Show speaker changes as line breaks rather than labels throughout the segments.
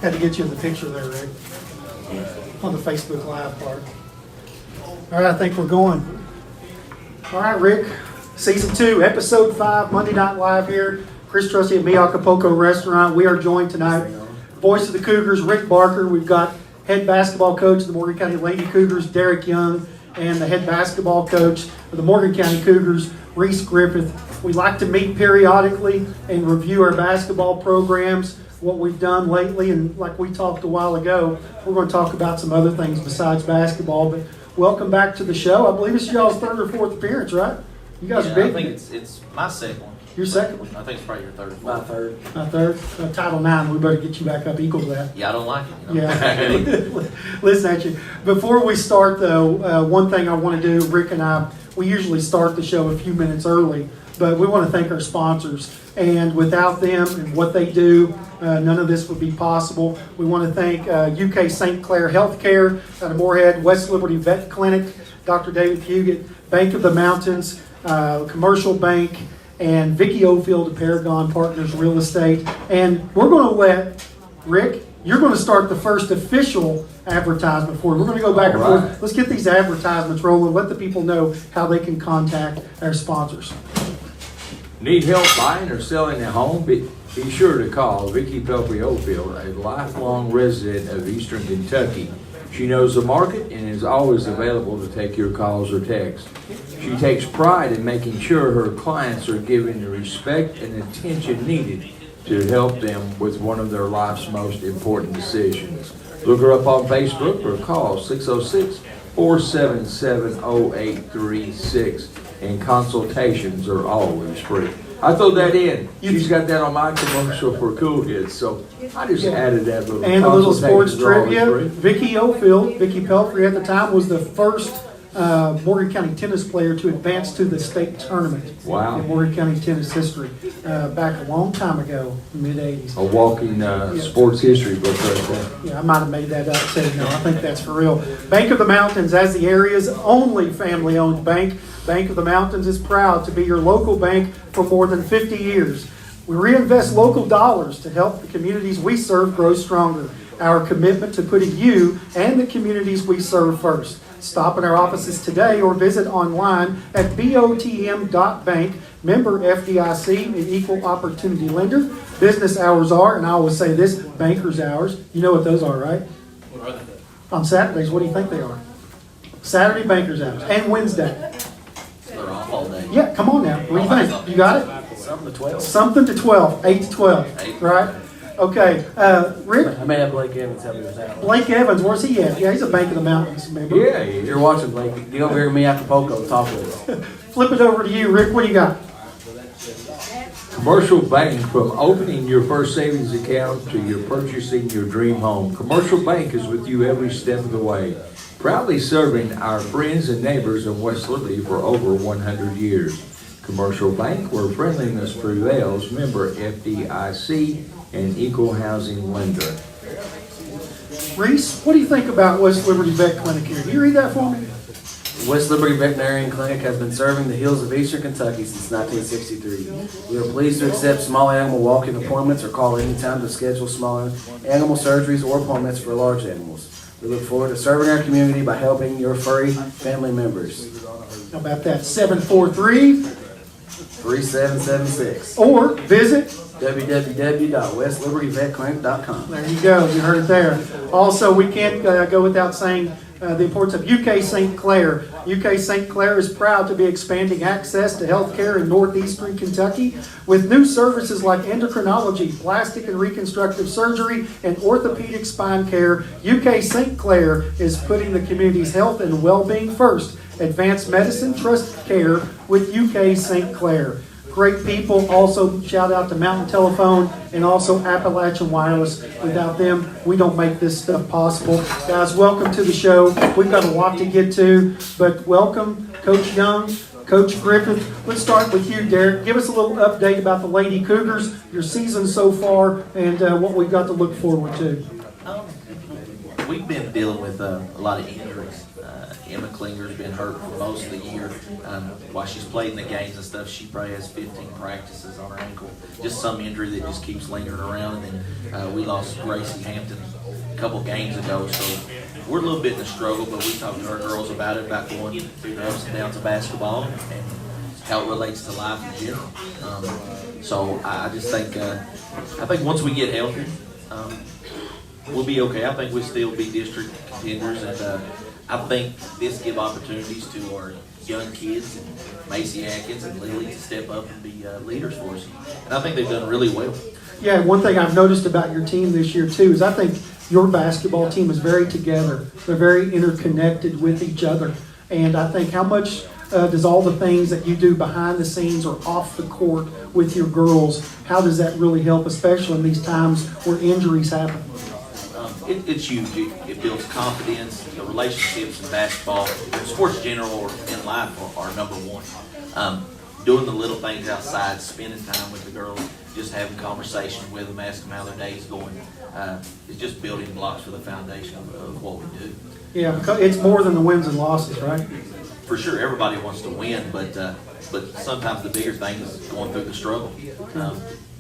Had to get you in the picture there, Rick, on the Facebook Live part. All right, I think we're going. All right, Rick, Season 2, Episode 5, Monday Night Live here. Chris Trusty at Mi Acapulco Restaurant. We are joined tonight, voice of the Cougars, Rick Barker. We've got head basketball coach of the Morgan County Lady Cougars, Derrik Young, and the head basketball coach of the Morgan County Cougars, Reece Griffith. We like to meet periodically and review our basketball programs, what we've done lately, and like we talked a while ago, we're going to talk about some other things besides basketball. But welcome back to the show. I believe it's y'all's third or fourth appearance, right? You guys are big.
I think it's my second one.
Your second one?
I think it's probably your third.
My third.
My third. Title IX, we better get you back up equal to that.
Yeah, I don't like it. You know?
Yeah. Listen at you. Before we start, though, one thing I want to do, Rick and I, we usually start the show a few minutes early, but we want to thank our sponsors. And without them and what they do, none of this would be possible. We want to thank UK St. Clair Healthcare out of Moorhead, West Liberty Vet Clinic, Dr. David Huguet, Bank of the Mountains, Commercial Bank, and Vicki Ofield of Paragon Partners Real Estate. And we're going to let Rick, you're going to start the first official advertisement for it. We're going to go back and forth. Let's get these advertisements rolling. Let the people know how they can contact our sponsors.
Need help buying or selling a home? Be sure to call Vicki Ofield, a lifelong resident of Eastern Kentucky. She knows the market and is always available to take your calls or texts. She takes pride in making sure her clients are given the respect and attention needed to help them with one of their life's most important decisions. Look her up on Facebook or call 606-477-0836, and consultations are always free. I throw that in. She's got that on my commercial for Cool Kids, so I just added that little.
And a little sports trivia. Vicki Ofield, Vicki Pelfrey at the time, was the first Morgan County tennis player to advance to the state tournament.
Wow.
In Morgan County tennis history, back a long time ago, mid-'80s.
A walking sports history book right there.
Yeah, I might have made that up too. No, I think that's for real. Bank of the Mountains, as the area's only family-owned bank, Bank of the Mountains is proud to be your local bank for more than 50 years. We reinvest local dollars to help the communities we serve grow stronger. Our commitment to putting you and the communities we serve first. Stop in our offices today or visit online at botm.bank, member FDIC, an equal opportunity lender. Business hours are, and I always say this, banker's hours. You know what those are, right?
What are they?
On Saturdays, what do you think they are? Saturday banker's hours and Wednesday.
They're off all day.
Yeah, come on now. What do you think? You got it?
Something to 12.
Something to 12, 8 to 12, right? Okay, Rick?
I may have Blake Evans help me with that one.
Blake Evans, where's he at? Yeah, he's a Bank of the Mountains member.
Yeah,
If you're watching, Blake, get over here to Mi Acapulco and talk with us.
Flip it over to you, Rick. What do you got?
Commercial Bank, from opening your first savings account to your purchasing your dream home, Commercial Bank is with you every step of the way. Proudly serving our friends and neighbors in West Liberty for over 100 years. Commercial Bank, where friendliness prevails, member FDIC, and equal housing lender.
Reece, what do you think about West Liberty Vet Clinic here? Can you read that for me?
West Liberty Veterinarian Clinic has been serving the hills of Eastern Kentucky since 1963. We are pleased to accept small animal walk-in appointments or call anytime to schedule small animal surgeries or appointments for large animals. We look forward to serving our community by helping your furry family members.
How about that? 743-3776. Or visit
www.westlibertyvetclinic.com.
There you go. You heard it there. Also, we can't go without saying the importance of UK St. Clair. UK St. Clair is proud to be expanding access to health care in northeastern Kentucky with new services like endocrinology, plastic and reconstructive surgery, and orthopedic spine care. UK St. Clair is putting the community's health and well-being first. Advanced medicine, trust care with UK St. Clair. Great people. Also, shout out to Mountain Telephone and also Appalachian Wireless. Without them, we don't make this stuff possible. Guys, welcome to the show. We've got a lot to get to, but welcome, Coach Young, Coach Griffith. Let's start with you, Derrik. Give us a little update about the Lady Cougars, your season so far, and what we've got to look forward to.
we've been dealing with a lot of injuries. Emma Klinger's been hurt for most of the year. While she's played in the games and stuff, she probably has 15 practices on her ankle. Just some injury that just keeps lingering around. And then we lost Gracie Hampton a couple games ago, so we're a little bit in a struggle, but we talked to our girls about it, about going through the ups and downs of basketball and how it relates to life in general. So I just think, I think once we get healthy, we'll be okay. I think we'll still be district contenders, and I think this give opportunities to our young kids, and Macy Atkins and Lily, to step up and be leaders for us. And I think they've done really well.
Yeah, one thing I've noticed about your team this year too is I think your basketball team is very together. They're very interconnected with each other. And I think how much does all the things that you do behind the scenes or off the court with your girls, how does that really help, especially in these times where injuries happen?
It's huge. It builds confidence. The relationships in basketball, in sports in general, or in life are number one. Doing the little things outside, spending time with the girls, just having conversation with them, asking them how their day's going, is just building blocks for the foundation of what we do.
Yeah, because it's more than the wins and losses, right?
For sure, everybody wants to win, but sometimes the bigger thing is going through the struggle.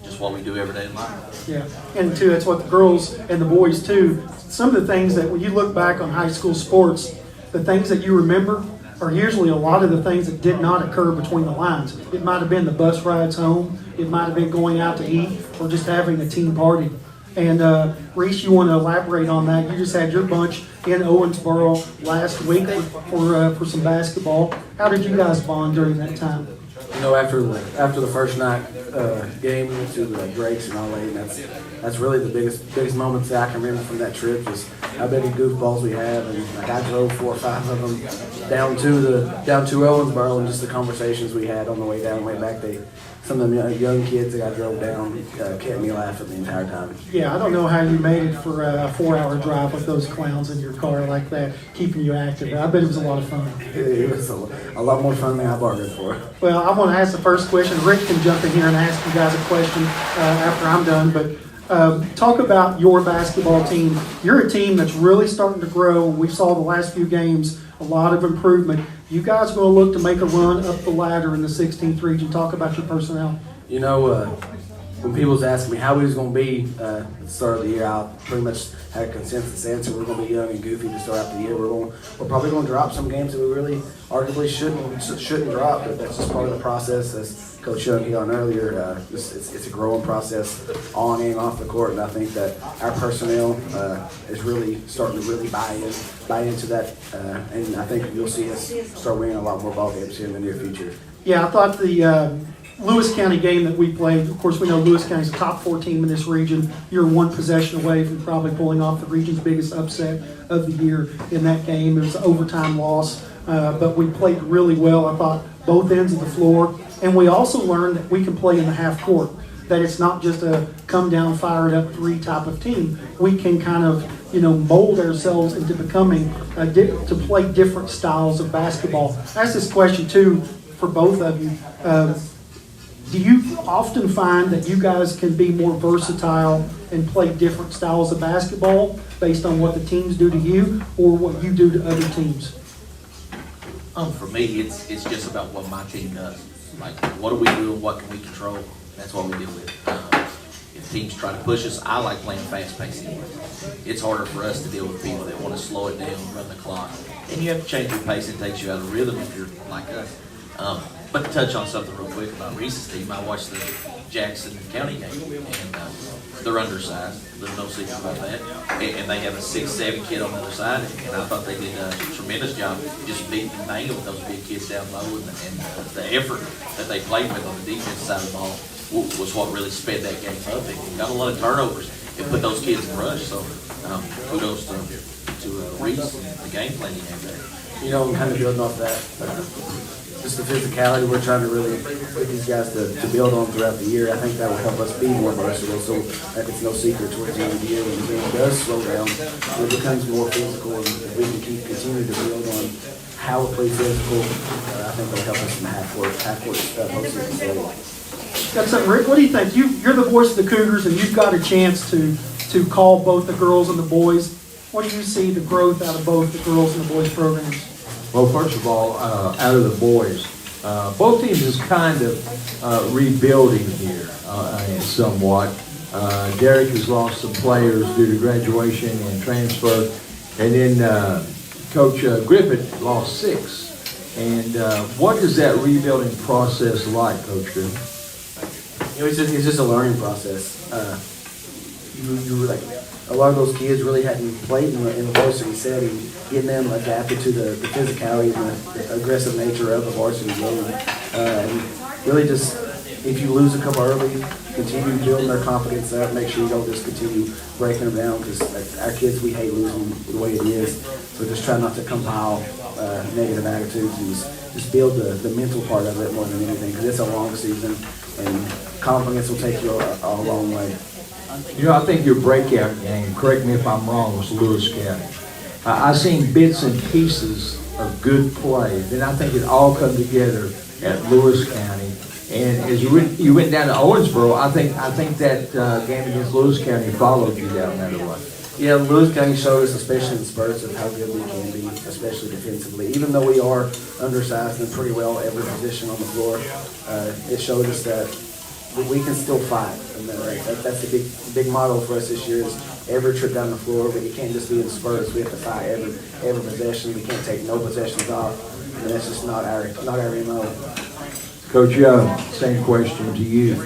Just what we do every day in life.
Yeah, and too, that's what the girls and the boys too. Some of the things that when you look back on high school sports, the things that you remember are usually a lot of the things that did not occur between the lines. It might have been the bus rides home, it might have been going out to eat, or just having a team party. And Reece, you want to elaborate on that? You just had your bunch in Owensboro last week for some basketball. How did you guys bond during that time?
You know, after the first night game, we went to Drake's and all that, and that's really the biggest moments that I can remember from that trip is how many goofballs we had, and like I drove 4 or 5 of them down to Owensboro, and just the conversations we had on the way down, and way back. Some of them young kids that I drove down kept me laughing the entire time.
Yeah, I don't know how you made it for a 4-hour drive with those clowns in your car like that, keeping you active. I bet it was a lot of fun.
It was a lot more fun than I bargained for.
Well, I want to ask the first question. Rick can jump in here and ask you guys a question after I'm done, but talk about your basketball team. You're a team that's really starting to grow. We saw the last few games, a lot of improvement. You guys are going to look to make a run up the ladder in the 16th region. Talk about your personnel.
You know, when people was asking me how we was going to be at the start of the year, I pretty much had a consensus answer. We're going to be young and goofy to start out the year. We're probably going to drop some games that we really arguably shouldn't drop, but that's just part of the process. As Coach Young hit on earlier, it's a growing process on and off the court, and I think that our personnel is really starting to really buy into that, and I think you'll see us start winning a lot more ball games here in the near future.
Yeah, I thought the Lewis County game that we played, of course we know Lewis County's a top 4 team in this region. You're 1 possession away from probably pulling off the region's biggest upset of the year in that game. It was an overtime loss, but we played really well, I thought, both ends of the floor. And we also learned that we can play in the half court, that it's not just a come down, fire it up 3 type of team. We can kind of, mold ourselves into becoming, to play different styles of basketball. I ask this question too for both of you. Do you often find that you guys can be more versatile and play different styles of basketball based on what the teams do to you or what you do to other teams?
For me, it's just about what my team does. Like, what do we do and what can we control? That's what we deal with. If teams try to push us, I like playing fast-paced anyway. It's harder for us to deal with people that want to slow it down, run the clock. And you have to change your pace. It takes you out of rhythm if you're like us. But to touch on something real quick about Reese's team, I watched the Jackson County game, and they're undersized. There's no secret about that. And they have a 6'7" kid on the other side, and I thought they did a tremendous job just beating and banging with those big kids down low, and the effort that they played with on the defensive side of the ball was what really sped that game up. They got a lot of turnovers and put those kids in rush, so kudos to Reece and the game plan he had there.
And kind of building off that, just the physicality we're trying to really get these guys to build on throughout the year. I think that will help us be more versatile. So like it's no secret towards the end of the year when the game does slow down, it becomes more physical, and if we can continue to build on how we play physical, I think it'll help us in the half-court postseason play.
That's it, Rick. What do you think? You're the voice of the Cougars, and you've got a chance to call both the girls and the boys. what do you see the growth out of both the girls and the boys programs?
Well, first of all, out of the boys, both teams is kind of rebuilding here somewhat. Derrik has lost some players due to graduation and transfer, and then Coach Griffith lost 6. And what is that rebuilding process like, Coach Griffith?
It's just a learning process. You were like, a lot of those kids really hadn't played in the varsity setting, getting them adapted to the physicality and the aggressive nature of the varsity game. And really just, if you lose a couple early, continue building their confidence up, make sure you don't just continue breaking them down, because our kids, we hate losing the way it is. So just try not to compile negative attitudes and just build the mental part of it more than anything, because it's a long season and confidence will take you a long way.
You know, I think your breakout game, correct me if I'm wrong, was Lewis County. I've seen bits and pieces of good play, then I think it all come together at Lewis County. And as you went down to Owensboro, I think that game against Lewis County followed you down that way.
Yeah, Lewis County showed us, especially in spurts, of how good we can be, especially defensively. Even though we are undersized in pretty well every position on the floor, it showed us that we can still fight. And that's the big motto for us this year, is every trip down the floor, but you can't just be in spurts. We have to fight every possession. We can't take no possessions off, and that's just not our MO.
Coach Young, same question to you.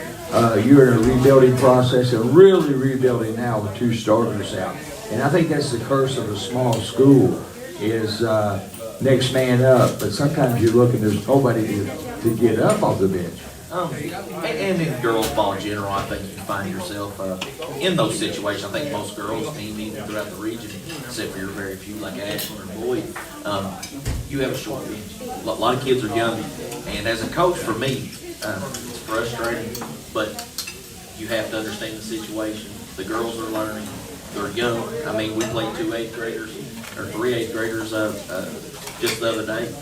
You're in a rebuilding process and really rebuilding now with 2 starters out. And I think that's the curse of a small school, is next man up. But sometimes you're looking, there's nobody to get up off the bench.
And in girls ball in general, I think you find yourself in those situations. I think most girls team, even throughout the region, except for your very few like Ashland or Boyd, you have a short bench. A lot of kids are young, and as a coach, for me, it's frustrating, but you have to understand the situation. The girls are learning. They're young. I mean, we played 2 8th graders, or 3 8th graders just the other day.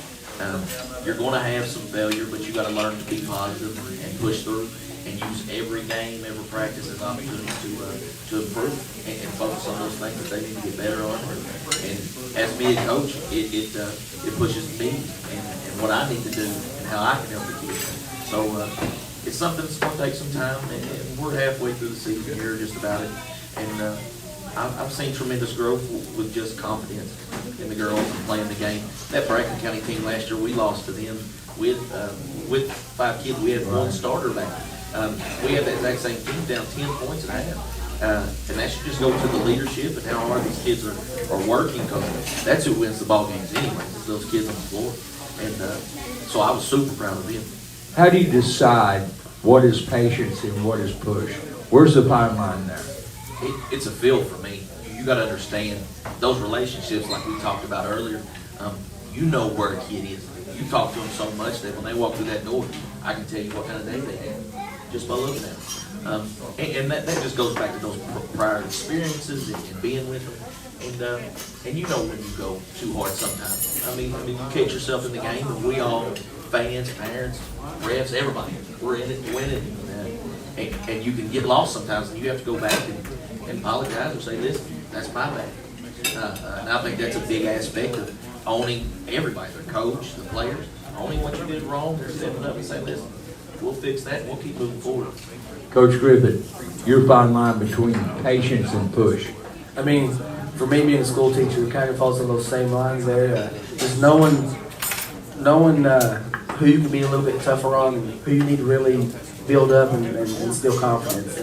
You're going to have some failure, but you got to learn to be positive and push through and use every game, every practice as opportunity to improve and focus on those things that they need to get better on. And as me a coach, it pushes me and what I need to do and how I can help the kids. So it's something that's going to take some time, and we're halfway through the season here, just about it. And I've seen tremendous growth with just confidence in the girls and playing the game. That Bracken County team last year, we lost to them with 5 kids. We had 1 starter back. We had that exact same team down 10 points at half. And that should just go to the leadership and how hard these kids are working, because that's who wins the ball games anyway, is those kids on the floor. And so I was super proud of them.
How do you decide what is patience and what is push? Where's the fine line there?
It's a feel for me. You got to understand those relationships, like we talked about earlier. You know where a kid is. You talk to them so much that when they walk through that door, I can tell you what kind of day they have just by looking at them. And that just goes back to those prior experiences and being with them. And you know when you go too hard sometimes. I mean, you catch yourself in the game, and we all, fans, parents, refs, everybody, we're in it to win it. And you can get lost sometimes, and you have to go back and apologize or say, listen, that's my bad. And I think that's a big aspect of owning everybody, the coach, the players, owning what you did wrong, and stepping up and saying, listen, we'll fix that, and we'll keep moving forward.
Coach Griffith, your fine line between patience and push.
I mean, for me being a school teacher, it kind of falls on those same lines there. Just knowing who you can be a little bit tougher on and who you need to really build up and instill confidence.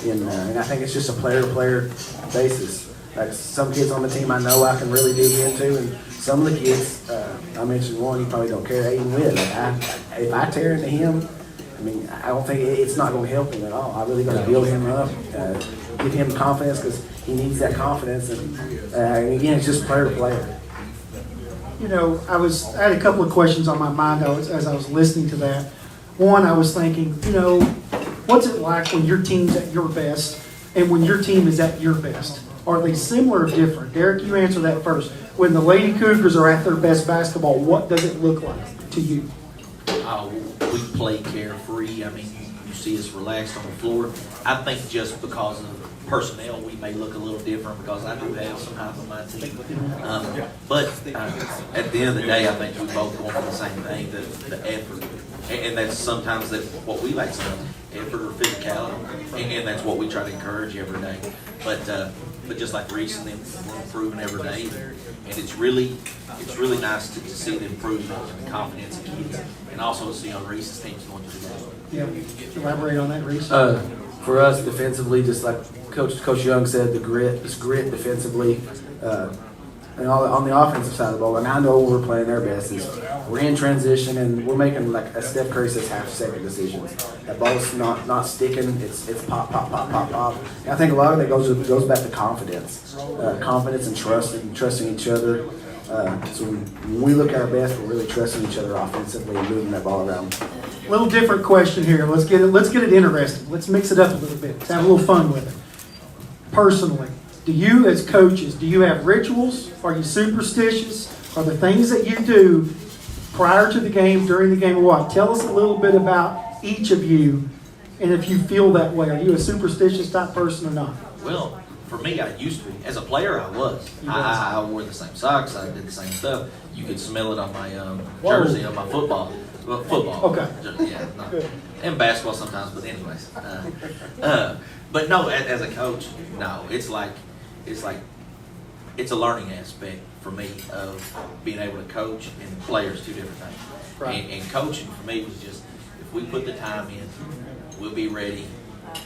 And I think it's just a player-to-player basis. Like some kids on the team I know I can really dig into, and some of the kids, I mentioned one, you probably don't care, Aiden Witt. If I tear into him, I mean, I don't think it's not going to help him at all. I really got to build him up, give him confidence, because he needs that confidence. And again, it's just player to player.
You know, I had a couple of questions on my mind as I was listening to that. One, I was thinking, you know, what's it like when your team's at your best and when your team is at your best? Are they similar or different? Derrik, you answer that first. When the Lady Cougars are at their best basketball, what does it look like to you?
We play carefree. I mean, you see us relaxed on the floor. I think just because of personnel, we may look a little different because I do have some hype on my team. But at the end of the day, I think we both want the same thing, the effort. And that's sometimes what we like to know, effort or physicality. And that's what we try to encourage every day. But just like Reece and them, we're improving every day. And it's really nice to see the improvement and the confidence in kids. And also to see on Reece's teams going to the game.
Yeah, elaborate on that, Reece.
For us defensively, just like Coach Young said, this grit defensively, and on the offensive side of the ball. And I know we're playing our best is we're in transition and we're making, like as Steph Curry says, half-second decisions. That ball's not sticking. It's pop, pop, pop, pop, pop. And I think a lot of it goes back to confidence, confidence and trusting each other. So when we look at our best, we're really trusting each other offensively and moving that ball around.
Little different question here. Let's get it interesting. Let's mix it up a little bit. Let's have a little fun with it. Personally, do you as coaches, do you have rituals? Are you superstitious? Are there things that you do prior to the game, during the game, or what? Tell us a little bit about each of you, and if you feel that way. Are you a superstitious type person or not?
Well, for me, I used to be. As a player, I was. I wore the same socks. I did the same stuff. You could smell it on my jersey, on my football. Well, football.
Okay.
Yeah. And basketball sometimes, but anyways. But no, as a coach, no. It's a learning aspect for me of being able to coach and players, two different things.
Right.
And coaching for me was just, if we put the time in, we'll be ready,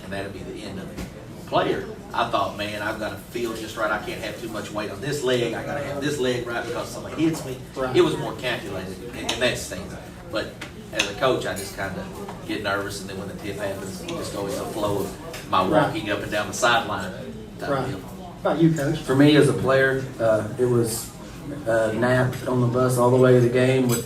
and that'll be the end of it. Player, I thought, man, I've got to feel just right. I can't have too much weight on this leg. I got to have this leg right because somebody hits me.
Right.
It was more calculated, and that stings. But as a coach, I just kind of get nervous, and then when the tip happens, you just go with the flow of my walking up and down the sideline.
Right. How about you, Coach?
For me as a player, it was nap on the bus all the way to the game with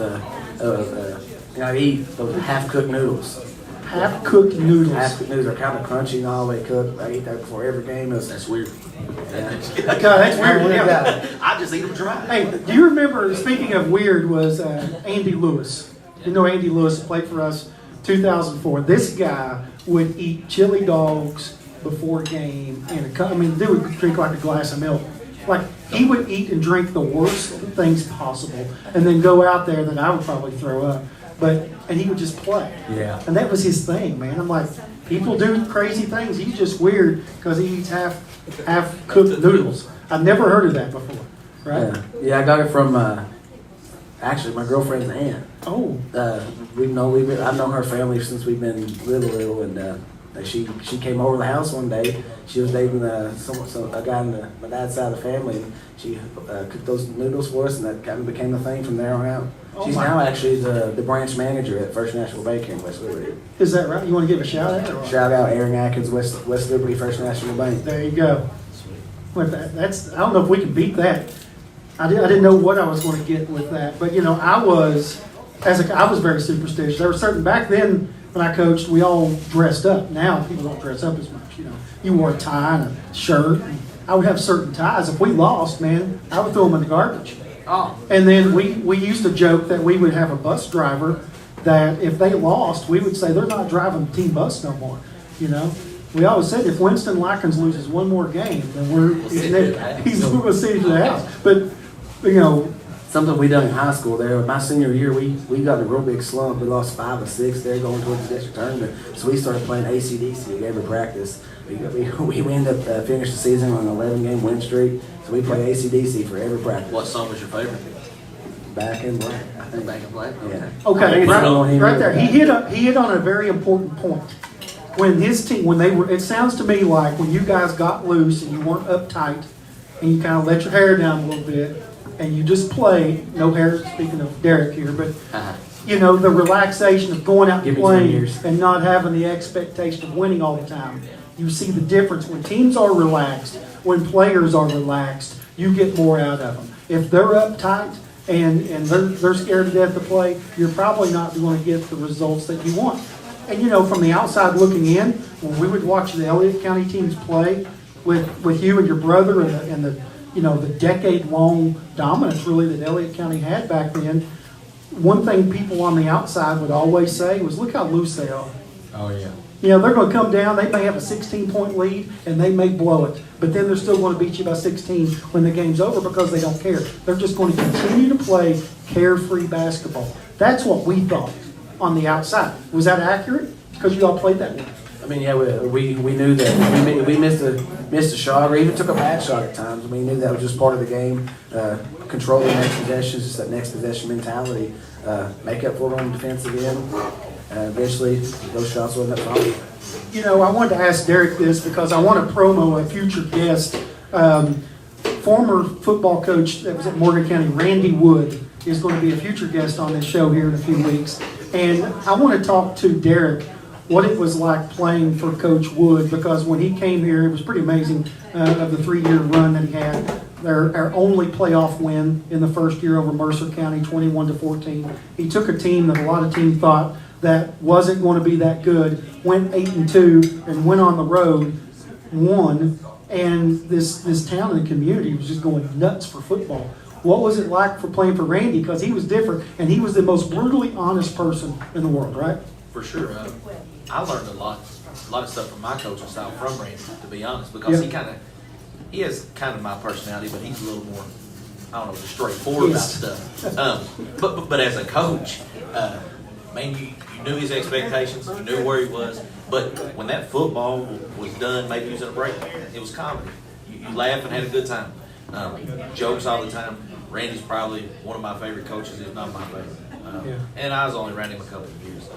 I eat those half-cooked noodles.
Half-cooked noodles.
Half-cooked noodles are kind of crunchy and all the way cooked. I eat that before every game.
That's weird.
God, that's weird. Yeah.
I just eat them dry.
Hey, do you remember, speaking of weird, was Andy Lewis? You know Andy Lewis played for us 2004. This guy would eat chili dogs before a game, and dude would drink like a glass of milk. Like, he would eat and drink the worst things possible, and then go out there that I would probably throw up. And he would just play.
Yeah.
And that was his thing, man. I'm like, people do crazy things. He's just weird because he eats half-cooked noodles. I've never heard of that before, right?
Yeah, I got it from actually my girlfriend's aunt.
Oh.
I've known her family since we've been little, and she came over to the house one day. She was dating a guy on my dad's side of the family, and she cooked those noodles for us, and that kind of became the thing from there on out. She's now actually the branch manager at First National Bank here in West Liberty.
Is that right? You want to give a shout out? Or?
Shout out Aaron Atkins, West Liberty First National Bank.
There you go. With that, I don't know if we can beat that. I didn't know what I was going to get with that, but I was very superstitious. There were certain back then when I coached, we all dressed up. Now people don't dress up as much. You wore a tie and a shirt. And I would have certain ties. If we lost, man, I would throw them in the garbage.
Oh.
And then we used to joke that we would have a bus driver that if they lost, we would say they're not driving the team bus no more. We always said if Winston Likens loses one more game, then he's going to see to the house. But
something we done in high school there. My senior year, we got in a real big slump. We lost 5 or 6 there going towards the district tournament. So we started playing ACDC every practice. We ended up finishing the season on an 11-game win streak. So we play ACDC for every practice.
What song was your favorite?
Back in Black.
I think Back in Black.
Yeah.
Okay, right there. He hit on a very important point. When his team, it sounds to me like when you guys got loose and you weren't uptight and you kind of let your hair down a little bit and you just played, no hair, speaking of Derrik here, but the relaxation of going out and playing and not having the expectation of winning all the time. You see the difference when teams are relaxed, when players are relaxed, you get more out of them. If they're uptight and they're scared to death to play, you're probably not going to get the results that you want. And from the outside looking in, when we would watch the Elliott County teams play with you and your brother and the decade-long dominance really that Elliott County had back then, one thing people on the outside would always say was, look how loose they are.
Oh, yeah.
You know, they're going to come down, they may have a 16-point lead, and they may blow it. But then they're still going to beat you by 16 when the game's over because they don't care. They're just going to continue to play carefree basketball. That's what we thought on the outside. Was that accurate? Because you all played that way.
I mean, yeah, we knew that. We missed a shot or even took a bad shot at times. We knew that was just part of the game. Control the next possession, just that next possession mentality. Make up for it on the defensive end. Eventually, those shots wasn't that problem.
You know, I wanted to ask Derrik this because I want to promo a future guest. Former football coach that was at Morgan County, Randy Wood, is going to be a future guest on this show here in a few weeks. And I want to talk to Derrik what it was like playing for Coach Wood, because when he came here, it was pretty amazing of the 3-year run that he had. Our only playoff win in the first year over Mercer County, 21-14. He took a team that a lot of teams thought that wasn't going to be that good, went 8-2, and went on the road, won, and this town and community was just going nuts for football. What was it like for playing for Randy? Because he was different, and he was the most brutally honest person in the world, right?
For sure. I learned a lot of stuff from my coaching style from Randy, to be honest, because he has kind of my personality, but he's a little more, I don't know, just straightforward about stuff. But as a coach, man, you knew his expectations, you knew where he was, but when that football was done, maybe he was in a break, it was comedy. You laughed and had a good time. Jokes all the time. Randy's probably one of my favorite coaches, if not my favorite. And I was only around him a couple of years.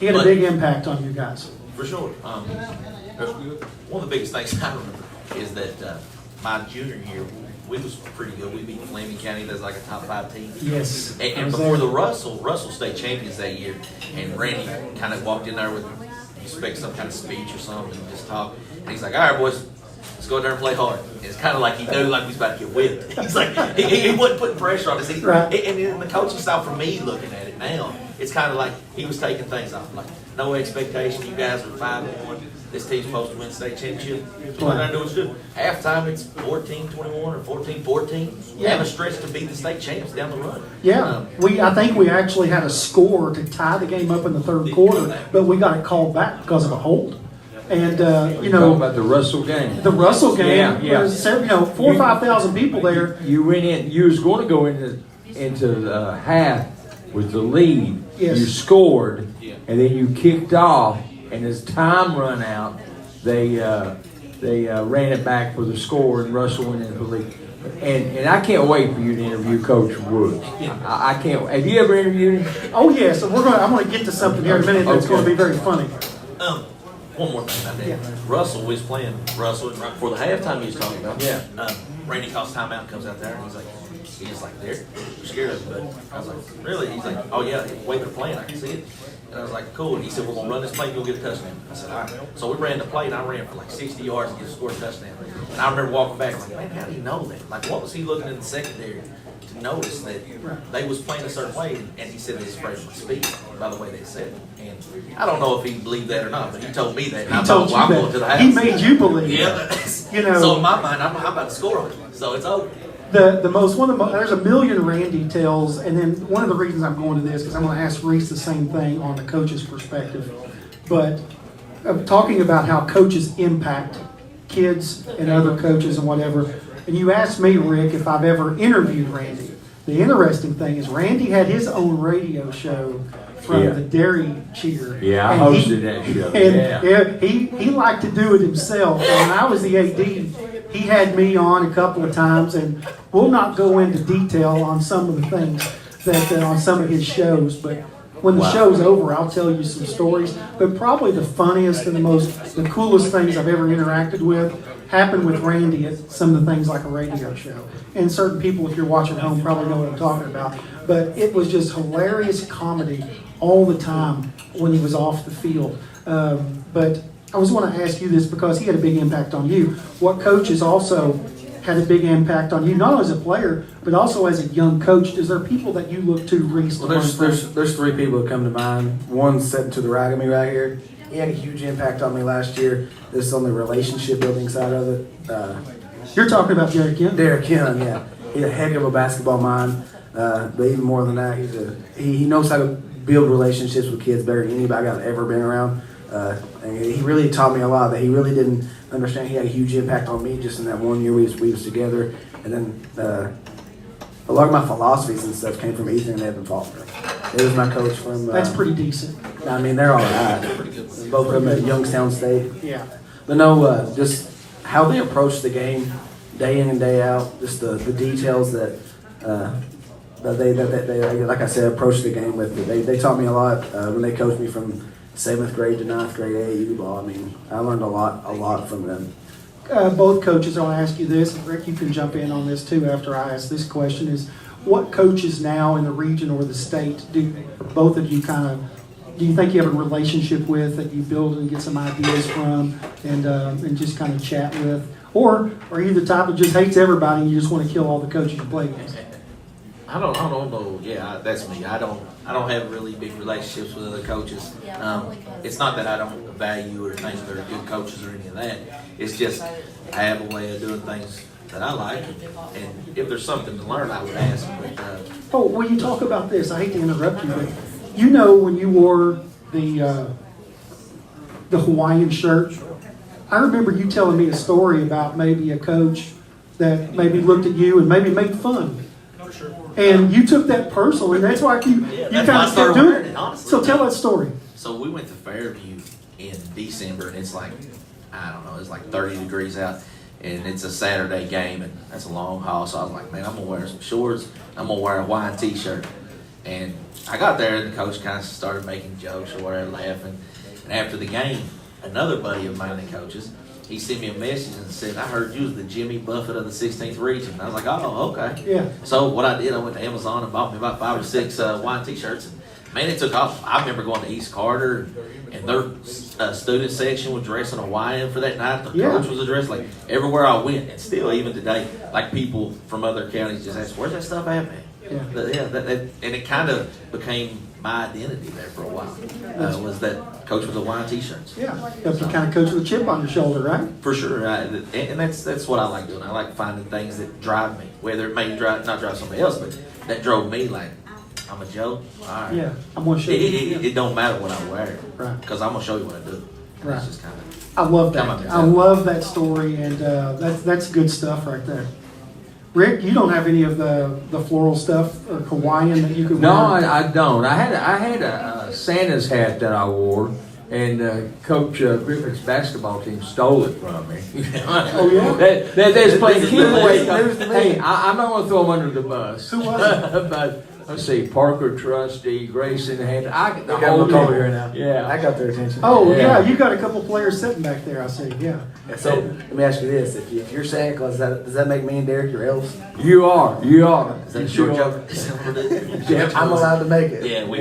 He had a big impact on you guys.
For sure. One of the biggest things I remember is that my junior year, we was pretty good. We beat Fleming County, that's like a top 5 team.
Yes.
And before the Russell State champions that year, and Randy kind of walked in there with, you expect some kind of speech or something, and just talk. And he's like, all right, boys, let's go out there and play hard. And it's kind of like he knew like we was about to get whipped. He's like, he wasn't putting pressure on us.
Right.
And in the coaching style, for me looking at it now, it's kind of like he was taking things off. Like, no expectation. You guys are 5-1. This team's supposed to win the state championship. What I do is good. Halftime, it's 14-21 or 14-14.
Yeah.
Have a stretch to beat the state champs down the run.
Yeah, I think we actually had a score to tie the game up in the third quarter, but we got it called back because of a hold. And
Talking about the Russell game.
The Russell game,
Yeah.
was 4,000 or 5,000 people there.
You went in. You was going to go into the half with the lead.
Yes.
You scored, and then you kicked off. And as time run out, they ran it back for the score, and Russell went into the lead. And I can't wait for you to interview Coach Wood. I can't. Have you ever interviewed him?
Oh yes, I'm going to get to something here in a minute that's going to be very funny.
One more thing about that.
Yeah.
Russell was playing Russell, and right before the halftime he was talking about.
Yeah.
Randy calls timeout and comes out there, and he's just like, there, you're scared of it, but I was like, really? He's like, oh yeah, the way they're playing, I can see it. And I was like, cool. And he said, we're going to run this play and you'll get a touchdown. I said, all right. So we ran the play, and I ran for like 60 yards and scored a touchdown. And I remember walking back, like, man, how do you know that? Like, what was he looking in the secondary to notice that they was playing a certain way? And he said, he's afraid of my speed, by the way they said it. And I don't know if he believed that or not, but he told me that. And I told you I'm going to the house.
He made you believe.
Yeah. So in my mind, I'm about to score on it. So it's over.
There's a million Randy tells, and then one of the reasons I'm going to this because I'm going to ask Reece the same thing on the coach's perspective, but talking about how coaches impact kids and other coaches and whatever. And you asked me, Rick, if I've ever interviewed Randy. The interesting thing is Randy had his own radio show from the Dairy Cheer.
Yeah, I hosted that show.
And he liked to do it himself. And when I was the AD, he had me on a couple of times, and we'll not go into detail on some of the things that on some of his shows, but when the show's over, I'll tell you some stories. But probably the funniest and the coolest things I've ever interacted with happened with Randy at some of the things like a radio show. And certain people, if you're watching at home, probably know what I'm talking about. But it was just hilarious comedy all the time when he was off the field. But I was want to ask you this because he had a big impact on you. What coaches also had a big impact on you, not only as a player, but also as a young coach? Is there people that you look to, Reece?
Well, there's 3 people that come to mind. One's sitting to the right of me right here. He had a huge impact on me last year. This is on the relationship building side of it.
You're talking about Derrik Young?
Derrik Young, yeah. He's a heck of a basketball mind. But even more than that, he knows how to build relationships with kids better than anybody I've ever been around. And he really taught me a lot that he really didn't understand. He had a huge impact on me just in that 1 year we was together. And then a lot of my philosophies and stuff came from Ethan and Evan Faulkner. He was my coach from.
That's pretty decent.
I mean, they're all right. Both of them at Youngstown State.
Yeah.
But no, just how they approach the game, day in and day out. Just the details that they like I said, approach the game with. They taught me a lot when they coached me from 7th grade to 9th grade AAU ball. I mean, I learned a lot from them.
Both coaches, I'll ask you this, and Rick, you can jump in on this too after I ask this question, is what coaches now in the region or the state do both of you do you think you have a relationship with that you build and get some ideas from and just kind of chat with? Or are you the type that just hates everybody and you just want to kill all the coaches you play with?
I don't know. Yeah, that's me. I don't have really big relationships with other coaches. It's not that I don't value or think they're good coaches or any of that. It's just I have a way of doing things that I like, and if there's something to learn, I would ask. But
Well, you talk about this, I hate to interrupt you, but you know when you wore the Hawaiian shirt, I remember you telling me a story about maybe a coach that maybe looked at you and maybe made fun. And you took that personally. That's why you kind of started doing it.
Honestly.
So tell that story.
So we went to Fairview in December, and it's like, I don't know, it's like 30 degrees out, and it's a Saturday game, and that's a long haul. So I was like, man, I'm gonna wear some shorts. I'm gonna wear a Hawaiian t-shirt. And I got there, and the coach kind of started making jokes or whatever, laughing. And after the game, another buddy of mine that coaches, he sent me a message and said, I heard you was the Jimmy Buffett of the 16th region. And I was like, oh, okay.
Yeah.
So what I did, I went to Amazon and bought me about 5 or 6 Hawaiian t-shirts. And man, it took off. I remember going to East Carter, and their student section was dressing Hawaiian for that night. The coach was dressed like everywhere I went. And still, even today, like people from other counties just ask, where's that stuff at, man?
Yeah.
And it kind of became my identity there for a while. Was that coach with Hawaiian t-shirts?
Yeah, that's the kind of coach with a chip on your shoulder, right?
For sure, and that's what I like doing. I like finding things that drive me, whether it may not drive somebody else, but that drove me. Like, I'm a joke. All right.
Yeah, I'm gonna show you.
It don't matter what I wear,
Right.
Because I'm gonna show you what I do. And
Right.
That's just kind of.
I love that.
Come on,
I love that story, and that's good stuff right there. Rick, you don't have any of the floral stuff or Hawaiian that you could
No,
wear?
I don't. I had a Santa's hat that I wore, and Coach Griffith's basketball team stole it from me.
Oh, yeah?
There's playing keep away.
News to me.
Hey, I'm not going to throw them under the bus.
Who was it?
But let's see, Parker Trustee, Grayson had the
They got
whole
them over
team.
here now.
Yeah.
I got their attention.
Oh,
Yeah.
yeah, you got a couple players sitting back there, I see, yeah.
So let me ask you this: if you're Santa Claus, does that make me and Derek your elves?
You are.
Is that a short joke?
I'm allowed to make it.
Yeah, we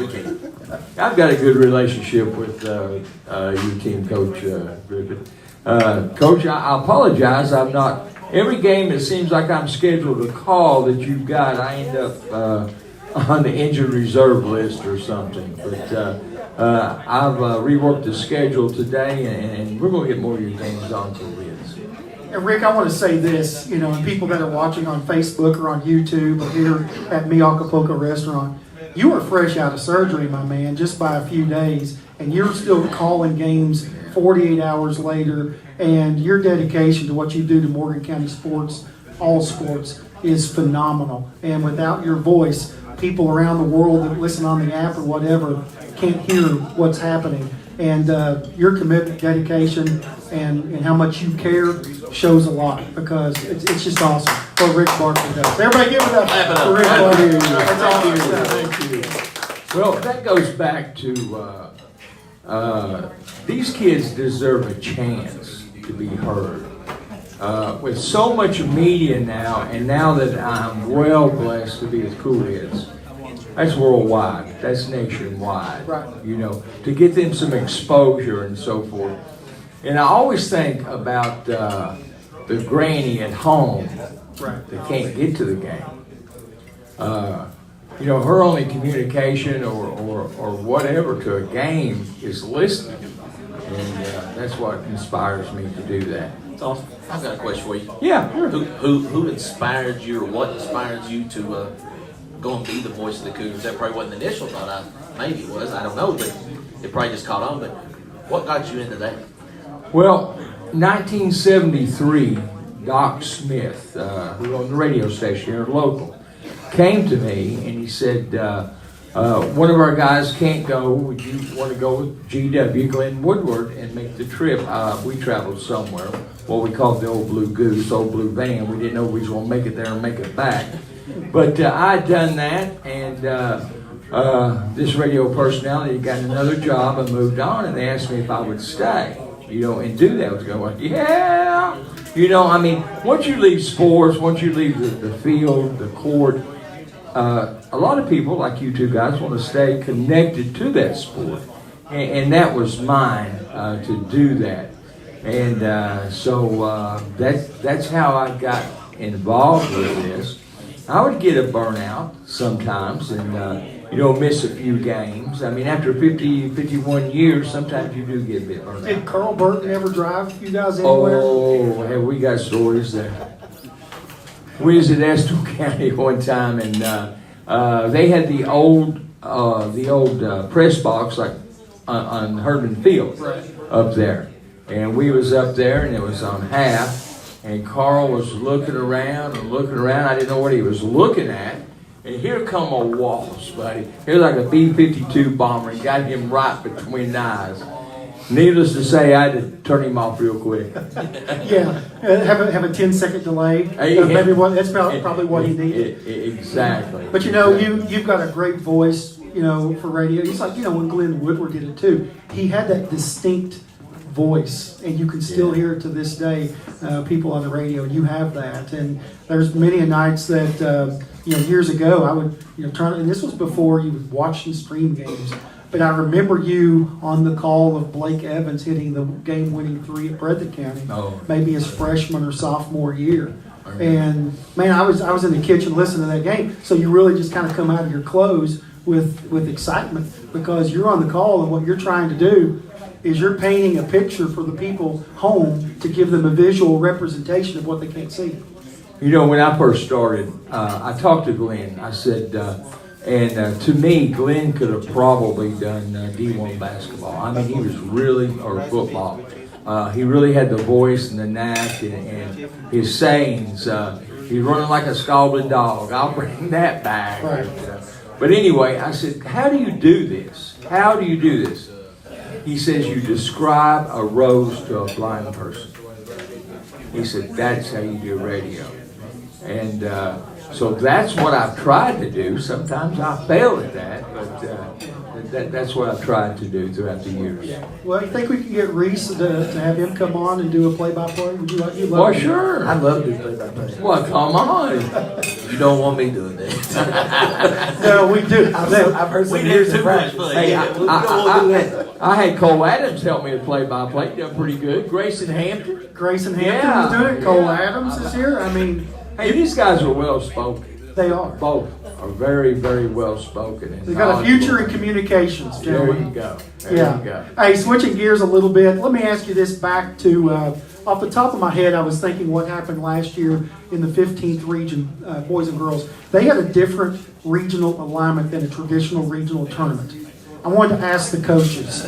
can.
I've got a good relationship with your team coach, Griffith. Coach, I apologize. I'm not. Every game, it seems like I'm scheduled to call that you've got. I end up on the injured reserve list or something. But I've reworked the schedule today, and we're going to get more of your games on to Liz.
And Rick, I want to say this, and people that are watching on Facebook or on YouTube or here at Mi Acapulco Restaurant, you are fresh out of surgery, my man, just by a few days, and you're still calling games 48 hours later, and your dedication to what you do to Morgan County sports, all sports, is phenomenal. And without your voice, people around the world that listen on the app or whatever can't hear what's happening. And your commitment, dedication, and how much you care shows a lot, because it's just awesome what Rick Barkley does. Everybody give it up for Rick Barkley. That's awesome stuff. Thank you.
Well, that goes back to these kids deserve a chance to be heard. With so much media now, and now that I'm well blessed to be with Cougars, that's worldwide, that's nationwide.
Right.
To get them some exposure and so forth. And I always think about the granny at home that can't get to the game. Her only communication or whatever to a game is listening. And that's what inspires me to do that.
It's awesome. I've got a question for you.
Yeah, sure.
Who inspired you, or what inspired you to go and be the voice of the Cougars? That probably wasn't the initial thought. Maybe it was. I don't know, but it probably just caught on. But What got you into that?
Well, 1973, Doc Smith, who owned the radio station here local, came to me and he said, one of our guys can't go. Would you want to go with GW, Glenn Woodward, and make the trip? We traveled somewhere, what we called the Old Blue Goose, Old Blue Van. We didn't know we was going to make it there and make it back. But I'd done that, and this radio personality got another job and moved on, and they asked me if I would stay, and do that. I was going, yeah. I mean, once you leave sports, once you leave the field, the court, a lot of people, like you two guys, want to stay connected to that sport. And that was mine to do that. And so that's how I got involved with this. I would get a burnout sometimes and, miss a few games. I mean, after 50, 51 years, sometimes you do get a bit burnt out.
Did Carl Burton ever drive you guys anywhere?
Oh, have we got stories there. We was at Estill County one time, and they had the old press box like on Herdman Field up there, and we was up there, and it was on half, and Carl was looking around and looking around. I didn't know what he was looking at, and here come a wasp, buddy. Here's like a B-52 bomber, and got him right between the eyes. Needless to say, I had to turn him off real quick.
Yeah, have a 10-second delay. Maybe that's probably what he needed.
Exactly.
But you've got a great voice, for radio. It's like when Glenn Woodward did it too. He had that distinct voice, and you can still hear it to this day. People on the radio, you have that, and there's many nights that years ago I would turn, and this was before you would watch and stream games. But I remember you on the call of Blake Evans hitting the game-winning 3 at Breathitt County, maybe his freshman or sophomore year. And man, I was in the kitchen listening to that game. So you really just kind of come out of your clothes with excitement because you're on the call, and what you're trying to do is you're painting a picture for the people home to give them a visual representation of what they can't see.
When I first started, I talked to Glenn. I said. To me, Glenn could have probably done D1 basketball. I mean, he was really, or football. He really had the voice and the knack and his sayings. He's running like a scalded dog. I'll bring that back.
Right.
But anyway, I said, how do you do this? How do you do this? He says, you describe a rose to a blind person. He said, that's how you do radio. And so that's what I've tried to do. Sometimes I fail at that, but that's what I've tried to do throughout the years.
Well, you think we can get Reece to have him come on and do a play-by-play? Would you love
Well,
to?
sure.
I'd love to do play-by-play.
Well, come on.
You don't want me doing that.
No, we do.
I've heard some years in practice.
Hey, I had Cole Adams help me with play-by-play. He done pretty good. Grayson Hampton.
Grayson Hampton was doing it. Cole Adams is here. I mean,
Hey, these guys are well-spoken.
they are.
Both are very, very well-spoken.
They've got a future in communications,
There
gentlemen.
you go. There
Yeah.
you go.
Hey, switching gears a little bit, let me ask you this back to, off the top of my head, I was thinking what happened last year in the 15th region, boys and girls. They had a different regional alignment than a traditional regional tournament. I wanted to ask the coaches,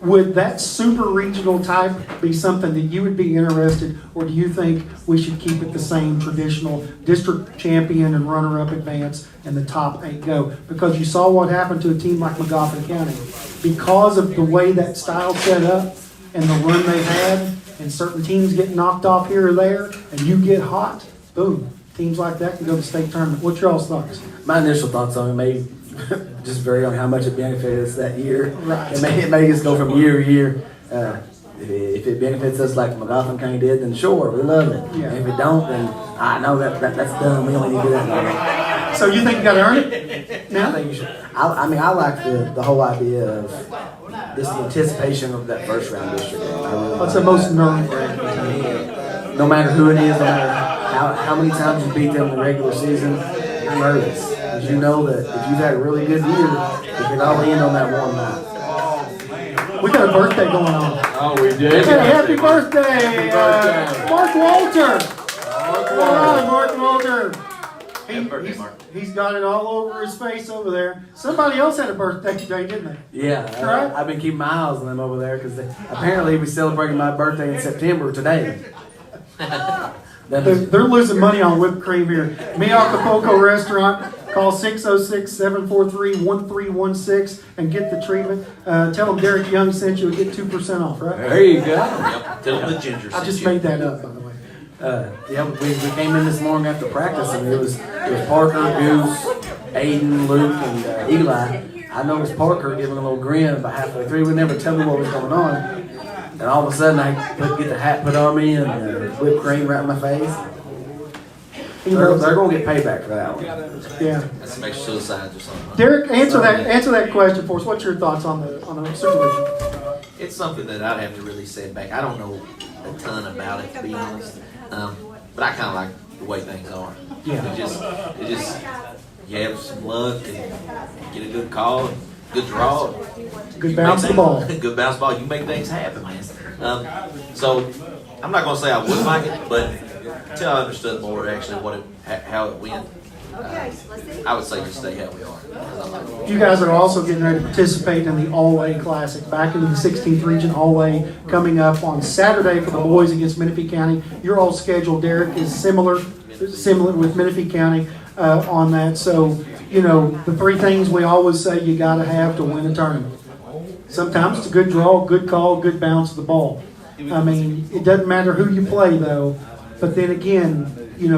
would that super regional type be something that you would be interested, or do you think we should keep it the same traditional district champion and runner-up advance and the top 8 go? Because you saw what happened to a team like Magoffin County. Because of the way that style set up and the run they had, and certain teams get knocked off here or there, and you get hot, boom, teams like that can go to the state tournament. What's y'all's thoughts?
My initial thoughts on it may just vary on how much it benefited us that year.
Right.
It may just go from year to year. If it benefits us like Magoffin County did, then sure, we love it.
Yeah.
And if it don't, then I know that's done. We only need to do that now.
So you think you got to earn it?
I
Now?
think you should. I mean, I like the whole idea of this anticipation of that first round district game. I really
What's
like
the most
that.
nerve-wracking?
No matter who it is, no matter how many times you beat them in the regular season, you're nervous. Because you know that if you've had a really good year, you can all in on that one night.
We got a birthday going on.
Oh, we did.
Hey, happy birthday,
birthday.
Mark Walter.
Mark
All right, Mark Walter.
Happy birthday, Mark.
He's got it all over his face over there. Somebody else had a birthday today, didn't they?
Yeah,
Right?
I've been keeping my eyes on them over there because apparently we celebrating my birthday in September today.
They're losing money on whipped cream here. Mi Acapulco Restaurant, call 606-743-1316 and get the treatment. Tell them Derek Young sent you and get 2% off, right?
There you go.
Yep. Tell them the ginger.
I just
sent you.
made that up, by the way.
Yeah, we came in this morning after practice and it was Parker, Goose, Aiden, Luke, and Eli. I noticed Parker giving a little grin about halfway through. We never tell me what was going on. And all of a sudden I get the hat put on me and whipped cream right in my face. They're going to get payback for that one.
Yeah.
That's some extra suicides or something.
Derek, answer that question for us. What's your thoughts on the situation?
It's something that I'd have to really set back. I don't know a ton about it, to be honest. But I kind of like the way things are.
Yeah.
It just, you have some luck and get a good call, and good draw.
Good
You
bounce
make
of the ball.
things- Good bounce ball. You make things happen, man. So I'm not going to say I would like it, but until I understood more actually how it went, I would say just stay how we are. 'Cause I like it.
You guys are also getting ready to participate in the All-A Classic, back into the 16th Region All-A, coming up on Saturday for the boys against Menifee County. Your all schedule, Derek, is similar with Menifee County on that. So, the three things we always say you got to have to win a tournament. Sometimes it's a good draw, good call, good bounce of the ball. I mean, it doesn't matter who you play, though. But then again, you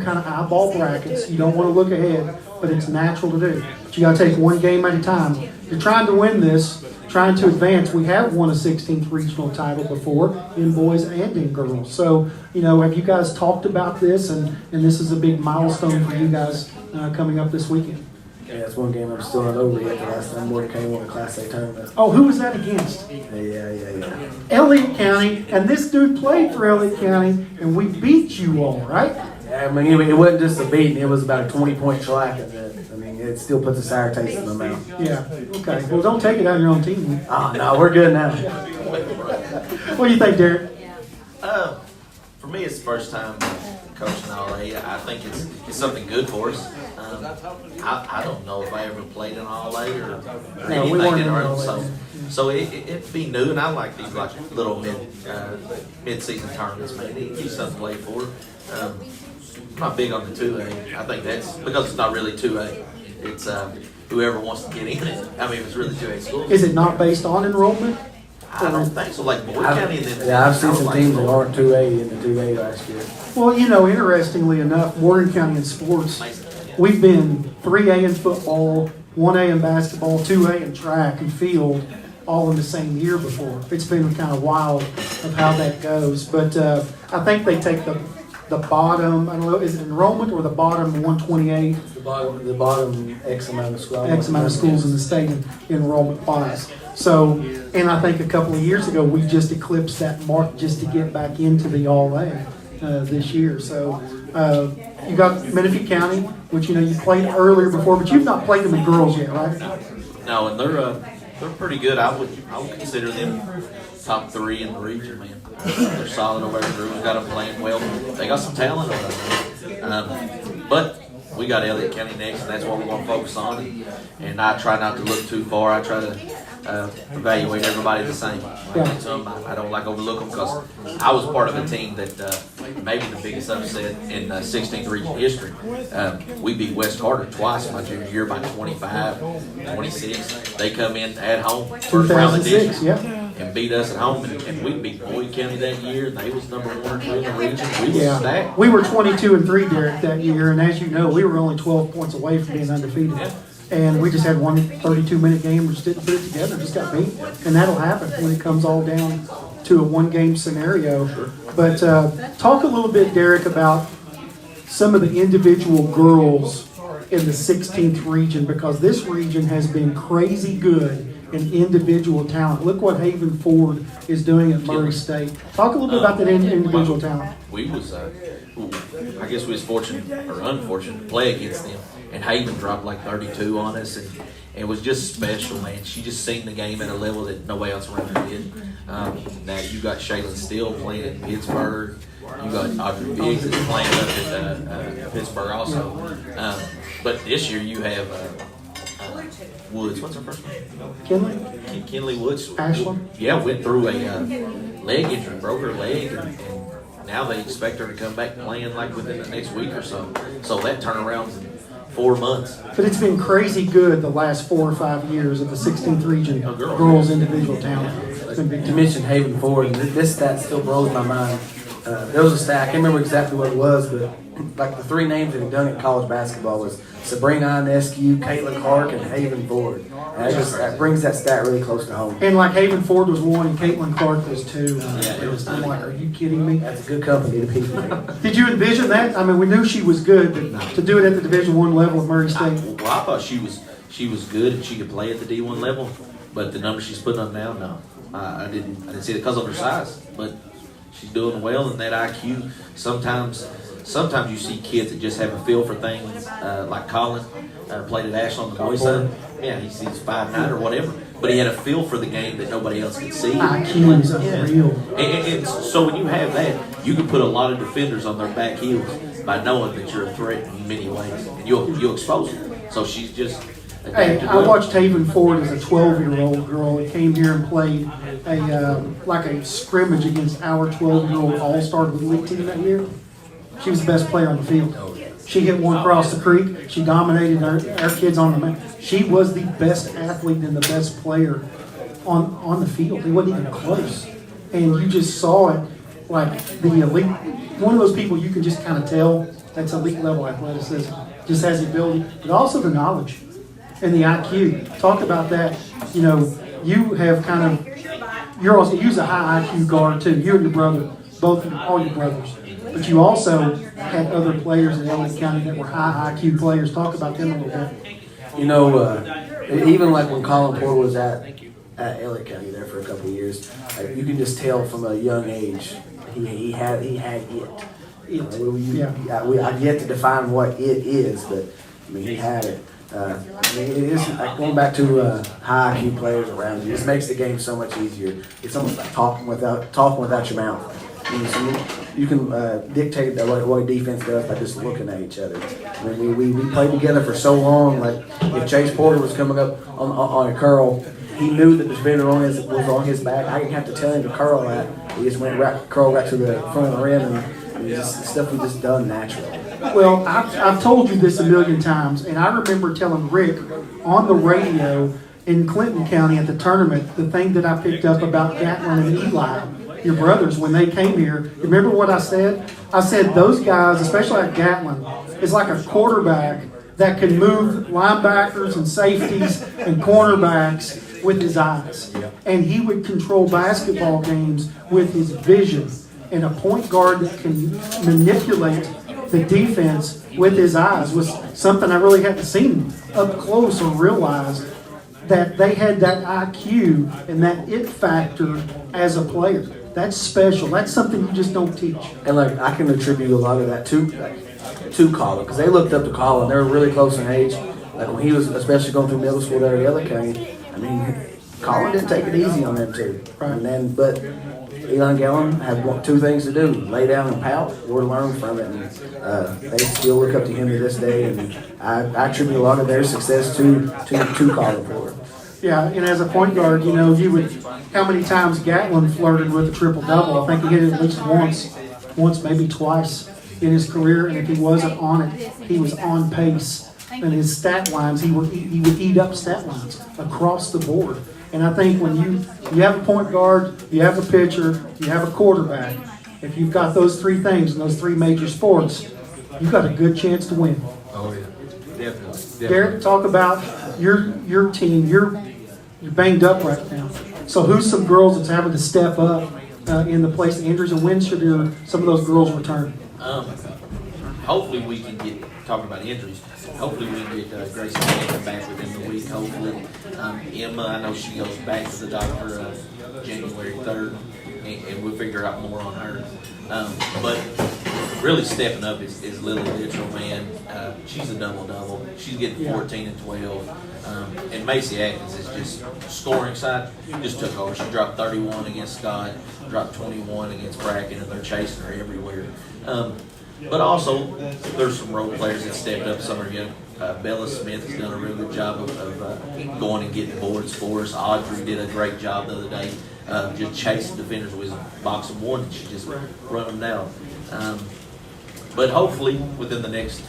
kind of eyeball brackets. You don't want to look ahead, but it's natural to do. But you got to take one game at a time. You're trying to win this, trying to advance. We have won a 16th regional title before in boys and in girls. So, have you guys talked about this? And this is a big milestone for you guys coming up this weekend.
Yeah, it's one game I'm still not over yet. The last time Mordecai won a Class A tournament.
Oh, who was that against?
Yeah.
Elliott County, and this dude played for Elliott County, and we beat you all, right?
I mean, it wasn't just a beating. It was about a 20-point shellac. It still puts a sour taste in my mouth.
Yeah, okay. Well, don't take it out on your own team.
Oh, no, we're good now.
What do you think, Derek?
For me, it's the first time coaching All-A. I think it's something good for us. I don't know if I ever played in All-A or anything
we weren't
in
in
our
All-A.
so it'd be new, and I like these like little mid-season tournaments, man. It gives something to play for. I'm not big on the 2A. I think that's because it's not really 2A. It's whoever wants to get in it. I mean, if it's really 2A schools.
Is it not based on enrollment?
I don't think so. Like Boyd County and them.
I've seen some teams that aren't 2A in the 2A last year.
Well, interestingly enough, Morgan County in sports, we've been 3A in football, 1A in basketball, 2A in track and field, all in the same year before. It's been kind of wild of how that goes. But I think they take the bottom, I don't know, is it enrollment or the bottom 128?
The bottom X amount of schools.
X amount of schools in the state in enrollment wise. So, and I think a couple of years ago, we just eclipsed that mark just to get back into the All-A this year. So, you got Menifee County, which, you played earlier before, but you've not played them in girls yet, right?
No, and they're pretty good. I would consider them top 3 in the region, man. They're solid over there. We've got them playing well. They got some talent over there. But we got Elliott County next, and that's what we're going to focus on. And I try not to look too far. I try to evaluate everybody the same. I don't like overlook them because I was part of a team that maybe the biggest upset in 16th region history. We beat West Carter twice my junior year by 25, 26. They come in at home, first round of
2006,
district,
yeah.
and beat us at home. And we beat Boyd County that year, and they was number 1 or 2 in the region. We was stacked.
We were 22-3, Derek, that year, and as you know, we were only 12 points away from being undefeated.
Yeah.
And we just had one 32-minute game, we just didn't put it together, just got beat. And that'll happen when it comes all down to a one-game scenario. But talk a little bit, Derek, about some of the individual girls in the 16th region, because this region has been crazy good in individual talent. Look what Haven Ford is doing at Murray State. Talk a little bit about that individual talent.
We was, I guess we was fortunate or unfortunate to play against them. And Haven dropped like 32 on us, and it was just special, man. She just seen the game at a level that nobody else around her did. Now you got Shaylin Steele playing in Pittsburgh. You got Audrey Biggs that's playing up at Pittsburgh also. But this year you have Woods. What's her first name?
Kinley?
Kinley Woods.
Ashland?
Yeah, went through a leg injury, broke her leg, and now they expect her to come back playing like within the next week or so. So that turnaround's in 4 months.
But it's been crazy good the last 4 or 5 years of the 16th region girls individual talent. It's been big
You
time.
mentioned Haven Ford, and this stat still blows my mind. There was a stat, I can't remember exactly what it was, but like the 3 names that had done it in college basketball was Sabrina Ionescu, Caitlin Clark, and Haven Ford. And that brings that stat really close to home.
And like Haven Ford was 1 and Caitlin Clark was 2.
Yeah, it was
I'm like, are you kidding me?
That's a good company to be with.
Did you envision that? I mean, we knew she was good, but to do it at the Division I level at Murray State.
I thought she was good and she could play at the D1 level, but the numbers she's putting up now, no, I didn't see it because of her size. But she's doing well, and that IQ. Sometimes you see kids that just have a feel for things, like Colin played at Ashland on the boys' side. Yeah, he's 5'9" or whatever, but he had a feel for the game that nobody else could see.
IQ is unreal.
And so when you have that, you can put a lot of defenders on their back heels by knowing that you're a threat in many ways, and you'll expose them. So she's just
Hey,
adapted
I
well.
watched Haven Ford as a 12-year-old girl that came here and played a scrimmage against our 12-year-old All-Star Little League team that year. She was the best player on the field. She hit one across the creek. She dominated our kids on the mat. She was the best athlete and the best player on the field. It wasn't even close. And you just saw it like the elite. One of those people you can just kind of tell that's elite level athleticism. Just has the ability, but also the knowledge and the IQ. Talk about that. You know, you have kind of, you're a high IQ guard too. You and your brother, all your brothers. But you also had other players in LA County that were high IQ players. Talk about them a little bit.
You know, even like when Colin Porter was at LA County there for a couple of years, you can just tell from a young age he had it. I've yet to define what it is, but I mean he had it. I mean, it is like going back to high IQ players around you. This makes the game so much easier. It's almost like talking without your mouth. You can dictate what a defense does by just looking at each other. I mean, we played together for so long. Like if Chase Porter was coming up on a curl, he knew that the defender was on his back. I didn't have to tell him to curl that. He just curl right to the front of the rim, and just stuff we just done naturally.
Well, I've told you this a million times, and I remember telling Rick on the radio in Clinton County at the tournament the thing that I picked up about Gatlin and Eli, your brothers, when they came here. Remember what I said? I said those guys, especially at Gatlin, is like a quarterback that can move linebackers and safeties and cornerbacks with his eyes. And he would control basketball games with his vision. And a point guard that can manipulate the defense with his eyes was something I really hadn't seen up close or realized that they had that IQ and that it factor as a player. That's special. That's something you just don't teach.
And like I can attribute a lot of that to Colin, because they looked up to Colin. They were really close in age. Like when he was, especially going through middle school there at LA County. I mean, Colin didn't take it easy on them too.
Right.
And then, but Eli and Gallon had 2 things to do: lay down and pout, or learn from it. And they still look up to him to this day. And I attribute a lot of their success to Colin Porter.
Yeah, and as a point guard, you know, how many times Gatlin flirted with a triple-double? I think he hit it at least once, maybe twice in his career, and if he wasn't on it, he was on pace. And his stat lines, he would eat up stat lines across the board. And I think when you have a point guard, you have a pitcher, you have a quarterback, if you've got those 3 things in those 3 major sports, you've got a good chance to win.
Oh, yeah, definitely.
Derek, talk about your team. You're banged up right now. So who's some girls that's having to step up in the place of injuries, and when should some of those girls return?
Hopefully we can get, talking about injuries, hopefully we can get Grace and Amanda back within the week, hopefully. Emma, I know she goes back to the doctor January 3rd, and we'll figure out more on her. But really stepping up is Lily Mitchell, man. She's a double-double. She's getting 14 and 12. And Macy Atkins is just scoring side, just took over. She dropped 31 against Scott, dropped 21 against Bracken, and they're chasing her everywhere. But also, there's some role players that stepped up. Some are young. Bella Smith has done a really good job of going and getting boards for us. Audrey did a great job the other day, just chasing defenders with a box of one, and she just run them down. But hopefully, within the next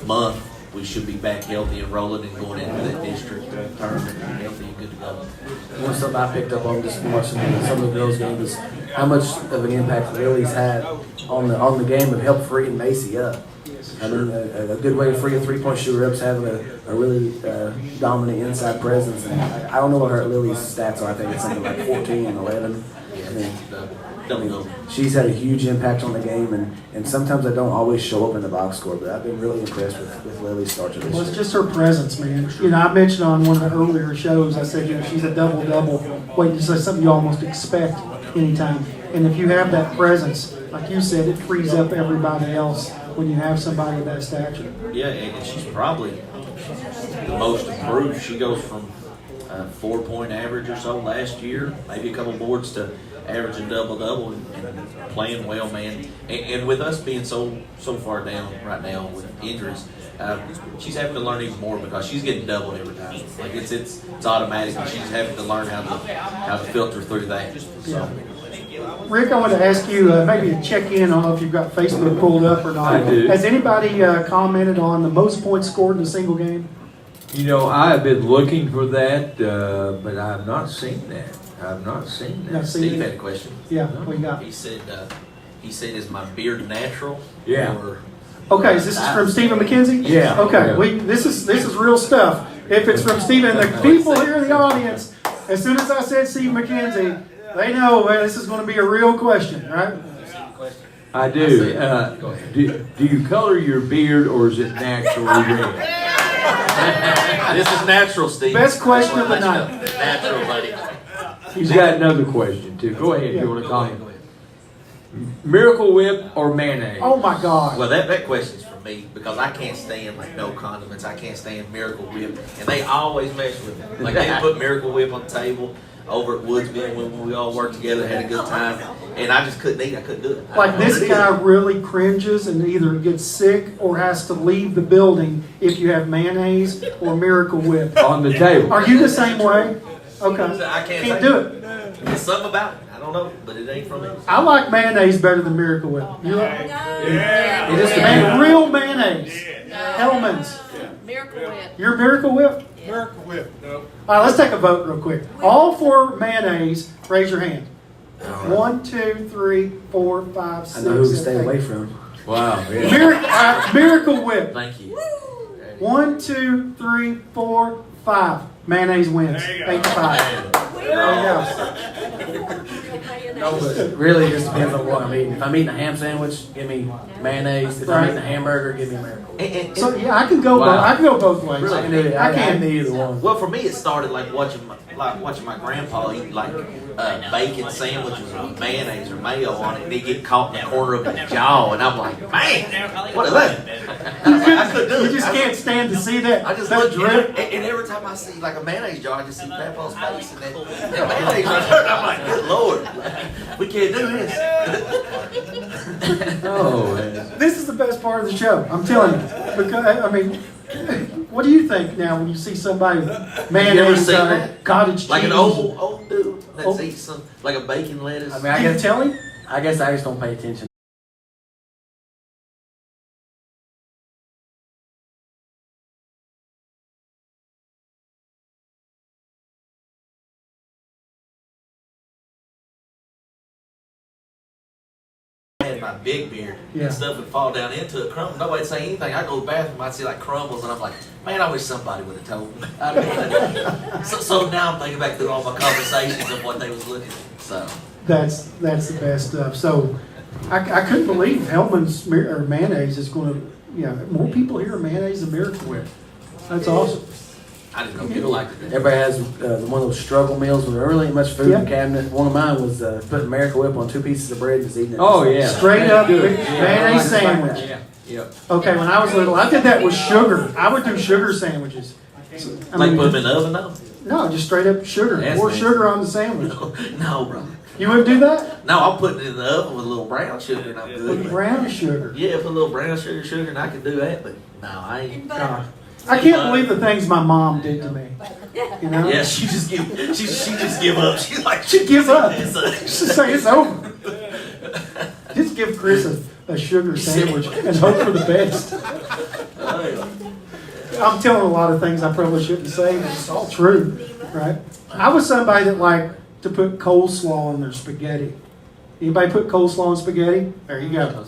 month, we should be back healthy and rolling and going into that district tournament and healthy and good to go.
One something I picked up on just watching some of the girls' games is how much of an impact Lily's had on the game of help freeing Macy up. I mean, a good way to free a three-point shooter up is having a really dominant inside presence. And I don't know what her Lily's stats are. I think it's something like 14 and 11. She's had a huge impact on the game, and sometimes I don't always show up in the box score, but I've been really impressed with Lily's start to this
Well,
year.
it's just her presence, man. You know, I mentioned on one of the earlier shows, I said, you know, she's a double-double. Wait, this is something you almost expect anytime. And if you have that presence, like you said, it frees up everybody else when you have somebody of that stature.
Yeah, and she's probably the most improved. She goes from 4-point average or so last year, maybe a couple boards, to averaging double-double and playing well, man. And with us being so far down right now with injuries, she's having to learn even more because she's getting doubled every time. Like it's automatic, and she's having to learn how to filter through that. So.
Rick, I want to ask you maybe to check in. I don't know if you've got Facebook pulled up or not.
I do.
Has anybody commented on the most points scored in a single game?
You know, I have been looking for that, but I have not seen that. I've not seen that.
Not seen
Steve
it?
had a question.
Yeah, we got.
He said, "Is my beard natural?"
Yeah.
Or,
Okay, so this is from Stephen McKenzie?
Yeah.
Okay,
Yeah.
this is real stuff. If it's from Stephen, the people here in the audience, as soon as I said Steve McKenzie, they know this is going to be a real question, right?
I do. Do you color your beard, or is it naturally red?
This is natural, Steve.
Best question of the night.
Natural, buddy.
He's got another question, too. Go ahead. You want to comment? Miracle Whip or mayonnaise?
Oh my God.
Well, that question's for me because I can't stand like no condiments. I can't stand Miracle Whip, and they always mess with me. Like they put Miracle Whip on the table over at Woodsville when we all worked together, had a good time, and I just couldn't eat. I couldn't do it.
Like this guy really cringes and either gets sick or has to leave the building if you have mayonnaise or Miracle Whip.
On the table.
Are you the same way? Okay.
I
Can't do it.
There's something about it. I don't know, but it ain't from me.
I like mayonnaise better than Miracle Whip. You like
It just depends.
and real mayonnaise. Hellman's.
Miracle Whip.
Your Miracle Whip?
Miracle Whip. No.
All right, let's take a vote real quick. All for mayonnaise, raise your hand. 1, 2, 3, 4, 5, 6,
I know who to
7,
stay
8.
away from.
Wow. Yeah.
Miracle Whip.
Thank you.
1, 2, 3, 4, 5. Mayonnaise wins.
There you go.
8 to 5. There you go.
No, but really, it just depends on what I'm eating. If I'm eating a ham sandwich, give me mayonnaise. If I'm eating a hamburger, give me Miracle Whip.
So yeah, I can go.
Wow.
I can go both ways.
I can do it.
I
I
can.
can do either one.
Well, for me, it started like watching my grandpa eat like bacon sandwiches with mayonnaise or mayo on it, and he'd get caught in the corner of his jaw, and I'm like, man, what is that? I couldn't do it.
You just can't stand to see that.
I just
that
look
drip.
and every time I see like a mayonnaise jar, I just see Grandpa's face and that mayonnaise right there. I'm like, good Lord, we can't do this.
Oh, man.
This is the best part of the show. I'm telling you. Because I mean, what do you think now when you see somebody with
You ever
mayonnaise
seen
on
that?
it, cottage cheese?
Like an old dude that's
Oh.
eating some like a bacon lettuce.
I mean, I
You
guess
tell him.
I just don't pay attention.
I had my big beard
Yeah.
and stuff would fall down into it, crumble. Nobody'd say anything. I go to the bathroom, I'd see like crumbles, and I'm like, man, I wish somebody would have told me. So now I'm thinking back through all my conversations of what they was looking at. So
That's the best stuff. So I couldn't believe Hellman's or mayonnaise is going to. Yeah, more people here are mayonnaise than Miracle Whip. That's awesome.
I didn't know people liked it.
Everybody has one of those struggle meals when there really ain't much food in the
Yeah.
cabinet. One of mine was putting American Whip on 2 pieces of bread and just eating it.
Oh, yeah.
Straight up
Good.
mayonnaise sandwich.
Yeah, yeah.
Okay, when I was little, I did that with sugar. I would do sugar sandwiches.
Like put them in the oven though?
No, just straight up sugar.
That's
Pour
nasty.
sugar on the sandwich.
No, bro.
You wouldn't do that?
No, I'm putting it in the oven with a little brown sugar and I'm
With
good.
brown sugar.
Yeah, put a little brown sugar, and I can do that, but no, I ain't.
God. I can't believe the things my mom did to me. You know?
Yeah, she just give up. She's like,
She give up.
It's
She's like, it's over. Just give Chris a sugar sandwich and hope for the best. I'm telling a lot of things I probably shouldn't say, but it's all true, right? I was somebody that liked to put coleslaw in their spaghetti. Anybody put coleslaw in spaghetti? There you go.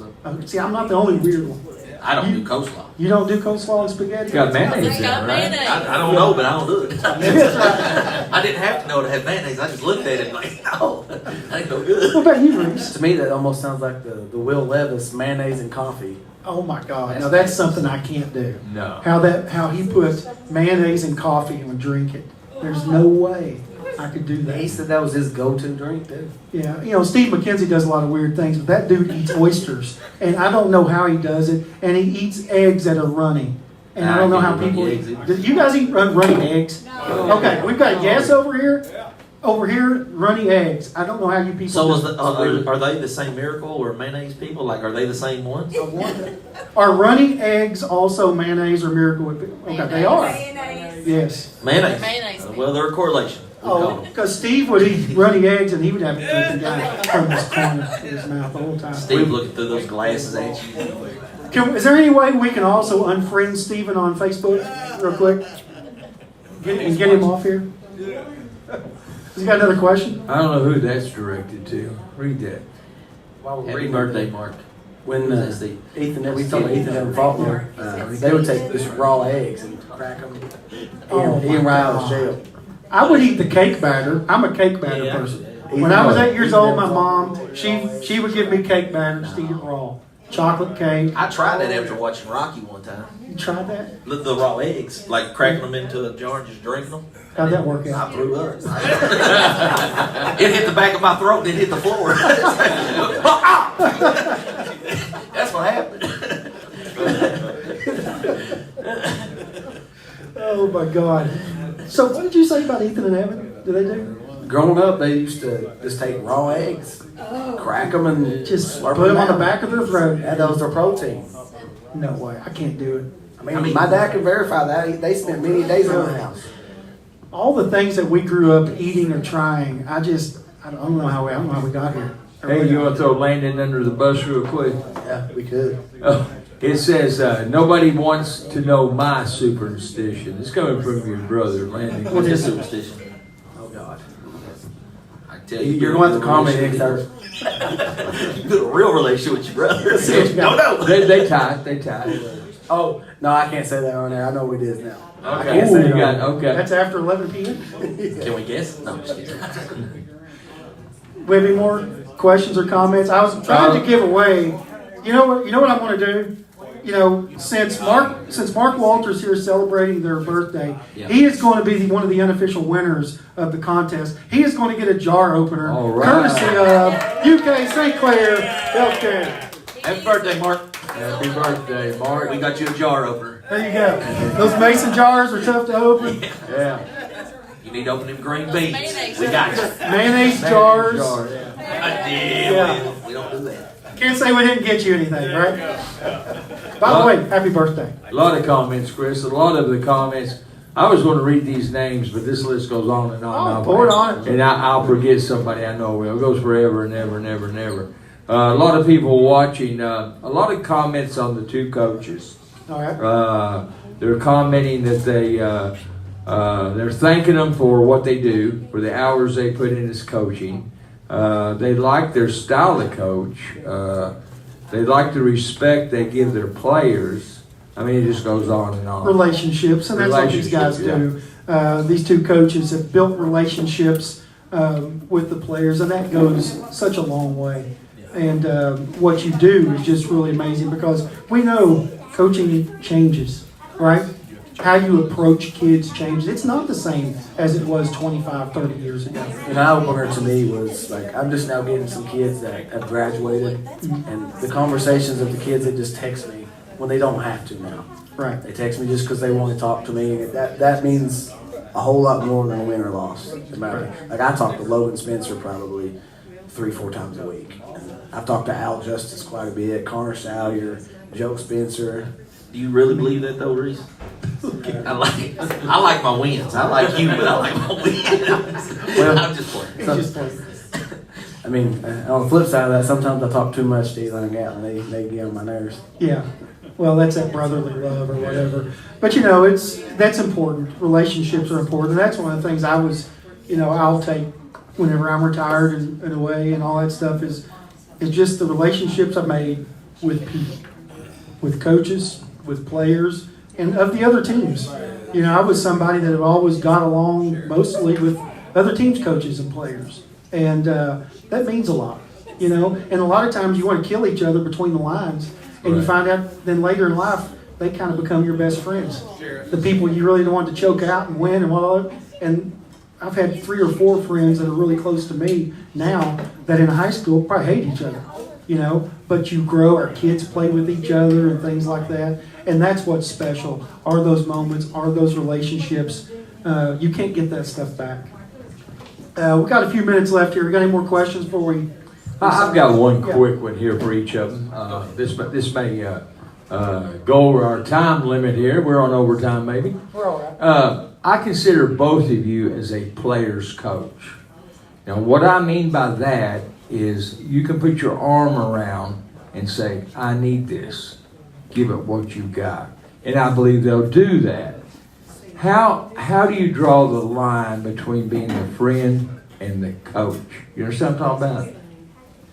See, I'm not the only weird one.
I don't do coleslaw.
You don't do coleslaw in spaghetti?
Got mayonnaise in it,
Got
right?
mayonnaise.
I don't know, but I don't do it.
That's right.
I didn't have to know to have mayonnaise. I just looked at it and like, no, that ain't no good.
What about you, Reece?
To me, that almost sounds like the Will Levis mayonnaise and coffee.
Oh my God! Now that's something I can't do.
No.
How he put mayonnaise and coffee and would drink it. There's no way I could do
He
that.
said that was his go-to drink, too.
Yeah, you know, Steve McKenzie does a lot of weird things, but that dude eats oysters, and I don't know how he does it. And he eats eggs that are runny, and I don't know how people eat. Do you guys eat runny eggs? Okay, we've got a yes over here. Over here, runny eggs. I don't know how you people.
So
do it.
are they the same Miracle or mayonnaise people? Like, are they the same ones?
Are runny eggs also mayonnaise or Miracle Whip? Okay, they are.
Mayonnaise.
Yes.
Mayonnaise.
Mayonnaise.
Well, they're a correlation.
Oh, because Steve would eat runny eggs and he would have a drinking guy from his corner in his mouth the whole time.
Steve looking through those glasses at you.
Is there any way we can also unfriend Steven on Facebook real quick? Get him off here? Has he got another question?
I don't know who that's directed to. Read that.
Happy birthday, Mark.
When
Who's that, Steve?
Ethan, we told Ethan and Faulkner, they would take just raw eggs and crack them.
Oh,
He and
my
Ryan was
God.
jail.
I would eat the cake batter. I'm a cake batter
Yeah.
person. When I was 8 years old, my mom, she would give me cake batter to eat it raw. Chocolate cake.
I tried that after watching Rocky one time.
You tried that?
The raw eggs, like cracking them into a jar and just drinking them.
How'd that work
I
out?
threw up. It hit the back of my throat, then hit the floor. That's what happened.
Oh my God. So what did you say about Ethan and Evan? Do they do?
Growing up, they used to just take raw eggs, crack them, and
Just
slurp
put them on the
down.
back of their throat.
Yeah, that was their protein.
No way. I can't do it.
I mean, my dad can verify that. They spent many days in the house.
All the things that we grew up eating or trying, I don't know how we got here. I
Hey,
really
you
don't.
want to throw Landon under the bus real quick?
Yeah, we could.
Oh, it says, nobody wants to know my superstition. It's coming from your brother, Landon.
What's his superstition?
Oh, God.
I tell you,
You're going to have to comment next time.
You build a real relationship with your brother. No, no.
They tied.
Oh, no, I can't say that on there. I know what it is now. I
Okay,
can't
so
say
you
it
got,
on
okay.
That's after 11 p.m.
Can we guess? No, I'm just kidding.
We have any more questions or comments? I was trying to give away. You know what I want to do? You know, since Mark Walters here is celebrating their birthday,
Yeah.
he is going to be one of the unofficial winners of the contest. He is going to get a jar opener,
All right.
courtesy of UK St. Clair Healthcare.
Happy birthday, Mark.
Happy birthday, Mark.
We got you a jar opener.
There you go. Those mason jars are tough to open.
Yeah.
You need to open them green beans.
Mayonnaise.
We got you.
Mayonnaise jars.
Jar, yeah.
Yeah.
We don't do that.
Can't say we didn't get you anything, right? By the way, happy birthday.
A lot of comments, Chris. A lot of the comments. I was going to read these names, but this list goes on and on.
Oh, pour it on.
And I'll forget somebody I know will. It goes forever and ever and ever and ever. A lot of people watching. A lot of comments on the two coaches.
All right.
They're commenting that they're thanking them for what they do, for the hours they put in this coaching. They like their style of coach. They like the respect they give their players. I mean, it just goes on and on.
Relationships, and that's what these guys do. These two coaches have built relationships with the players, and that goes such a long way. And what you do is just really amazing because we know coaching changes, right? how you approach kids changes. It's not the same as it was 25, 30 years ago.
An eye-opener to me was, like, I'm just now getting some kids that have graduated, and the conversations of the kids that just text me when they don't have to now.
Right.
They text me just because they want to talk to me, and that means a whole lot more than a win or loss. Like, I talk to Logan Spencer probably 3-4 times a week. And I've talked to Al Justice quite a bit, Connor Salyer, Joe Spencer.
Do you really believe that though, Reece? I like my wins. I like you, but I like my wins.
Well,
I'm just playing.
He just plays.
I mean, on the flip side of that, sometimes I talk too much to Eli and Gatlin. They get on my nerves.
Yeah. Well, that's that brotherly love or whatever. But, that's important. Relationships are important. And that's one of the things I'll take whenever I'm retired and away and all that stuff is just the relationships I made with people, with coaches, with players, and of the other teams. I was somebody that had always got along mostly with other teams' coaches and players. And that means a lot, And a lot of times you want to kill each other between the lines. And you find out then later in life, they kind of become your best friends. The people you really don't want to choke out and win and all. And I've had 3 or 4 friends that are really close to me now that in high school probably hate each other, But you grow, our kids play with each other and things like that. And that's what's special, are those moments, are those relationships. You can't get that stuff back. We've got a few minutes left here. We got any more questions before we...
I've got one quick one here for each of them. This may go over our time limit here. We're on overtime, maybe.
We're all right.
I consider both of you as a player's coach. Now, what I mean by that is you can put your arm around and say, I need this. Give it what you got. And I believe they'll do that. How do you draw the line between being the friend and the coach? You understand what I'm talking about?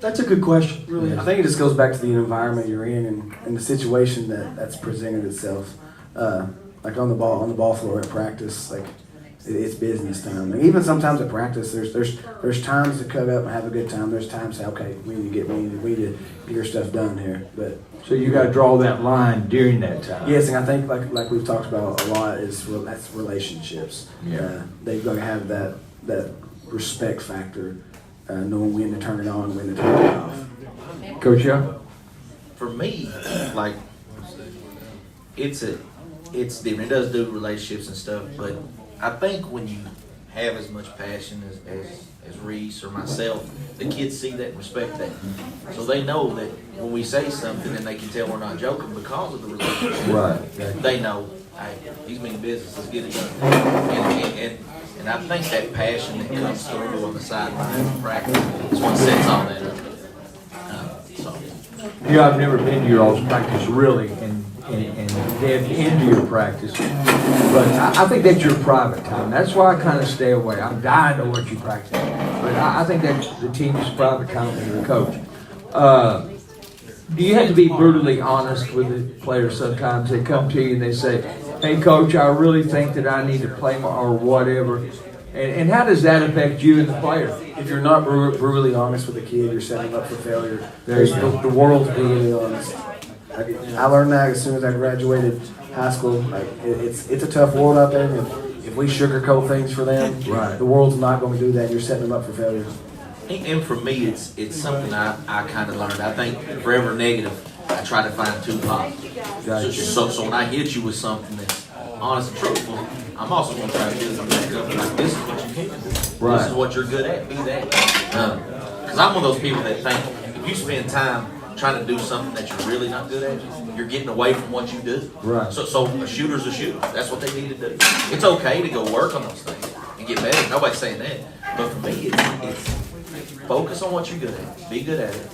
That's a good question, really.
I think it just goes back to the environment you're in and the situation that's presented itself. Like on the ball floor at practice, like it's business time. And even sometimes at practice, there's times to cut up and have a good time. There's times to say, okay, we need to get your stuff done here. But
So you got to draw that line during that time.
yes, and I think like we've talked about a lot that's relationships.
Yeah.
They've got to have that respect factor, knowing when to turn it on, when to turn it off.
Coach Young?
For me, like, it's different. It does do relationships and stuff, but I think when you have as much passion as Reece or myself, the kids see that and respect that. So they know that when we say something and they can tell we're not joking because of the relationship.
Right.
They know, hey, he's mean business, let's get it done. And I think that passion that comes through on the sidelines and practice is what sets all that up.
I've never been to your all's practice really and delved into your practice. But I think that's your private time. That's why I kind of stay away. I'm dying to watch you practice. But I think that's the team's private time with your coach. Do you have to be brutally honest with the players sometimes? They come to you and they say, hey, coach, I really think that I need to play more or whatever. And how does that affect you and the player?
If you're not brutally honest with a kid, you're setting them up for failure.
There you go.
The world's brutally honest. I learned that as soon as I graduated high school. Like it's a tough world out there. And if we sugarcoat things for them,
right,
the world's not going to do that. You're setting them up for failure.
And for me, it's something I kind of learned. I think forever negative, I try to find 2 positives.
Gotcha.
So when I hit you with something that's honest and truthful, I'm also going to try to build something back up. Like, this is what you can do.
Right.
This is what you're good at. Be that. Because I'm one of those people that think if you spend time trying to do something that you're really not good at, you're getting away from what you do.
Right.
So a shooter's a shooter. That's what they need to do. It's okay to go work on those things and get better. Nobody's saying that. But for me, it's focus on what you're good at. Be good at it.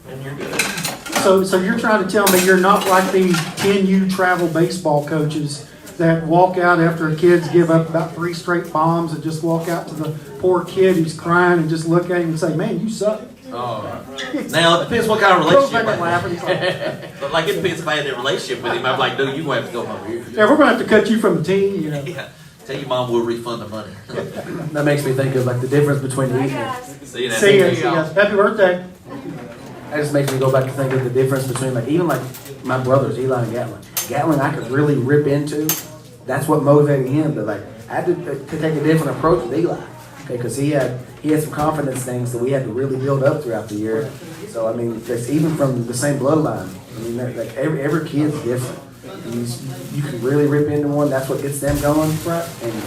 And you're good at it.
So you're trying to tell me you're not like these 10U travel baseball coaches that walk out after a kid's give up about 3 straight bombs and just walk out to the poor kid who's crying and just look at him and say, man, you suck.
Oh. Now, it depends what kind of relationship.
Laughing. He's like,
But like, it depends if I had that relationship with him. I'm like, dude, you're going to have to go over here.
yeah, we're going to have to cut you from the team,
Yeah. Tell your mom we'll refund the money.
That makes me think of like the difference between eating.
See you next
See
week.
ya. Happy birthday.
That just makes me go back to think of the difference between like even like my brothers, Eli and Gatlin. Gatlin I could really rip into, that's what motivated him. But like, I had to take a different approach with Eli, okay, because he had some confidence things that we had to really build up throughout the year. So I mean, that's even from the same bloodline. I mean, like every kid's different. You can really rip into one. That's what gets them going, and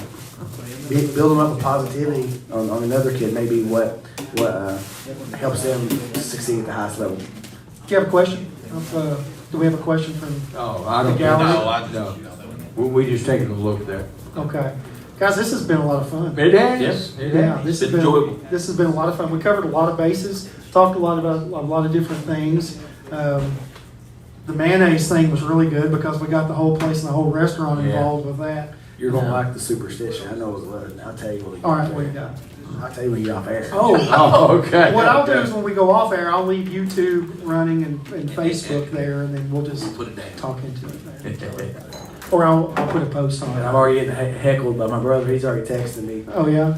build them up with positivity on another kid. Maybe what helps them succeed at the highest level.
Do you have a question? Do we have a question from?
Oh, I don't.
The gallery?
No,
We just taking a look there.
Okay, guys, this has been a lot of fun.
It has.
Yes.
It
Yeah,
has.
this has
Been enjoyable.
been this has been a lot of fun. We covered a lot of bases, talked a lot about a lot of different things. The mayonnaise thing was really good because we got the whole place and the whole restaurant
Yeah.
involved with that.
You're gonna like the superstition. I know it's what. I'll tell you what.
All right, what do you got?
I'll tell you when you're off air.
Oh,
Oh, okay.
what I'll do is when we go off air, I'll leave YouTube running and Facebook there, and then we'll just
put it down.
talk into it there. Or I'll put a post on
And I'm
it.
already getting heckled by my brother. He's already texting me,
Oh, yeah?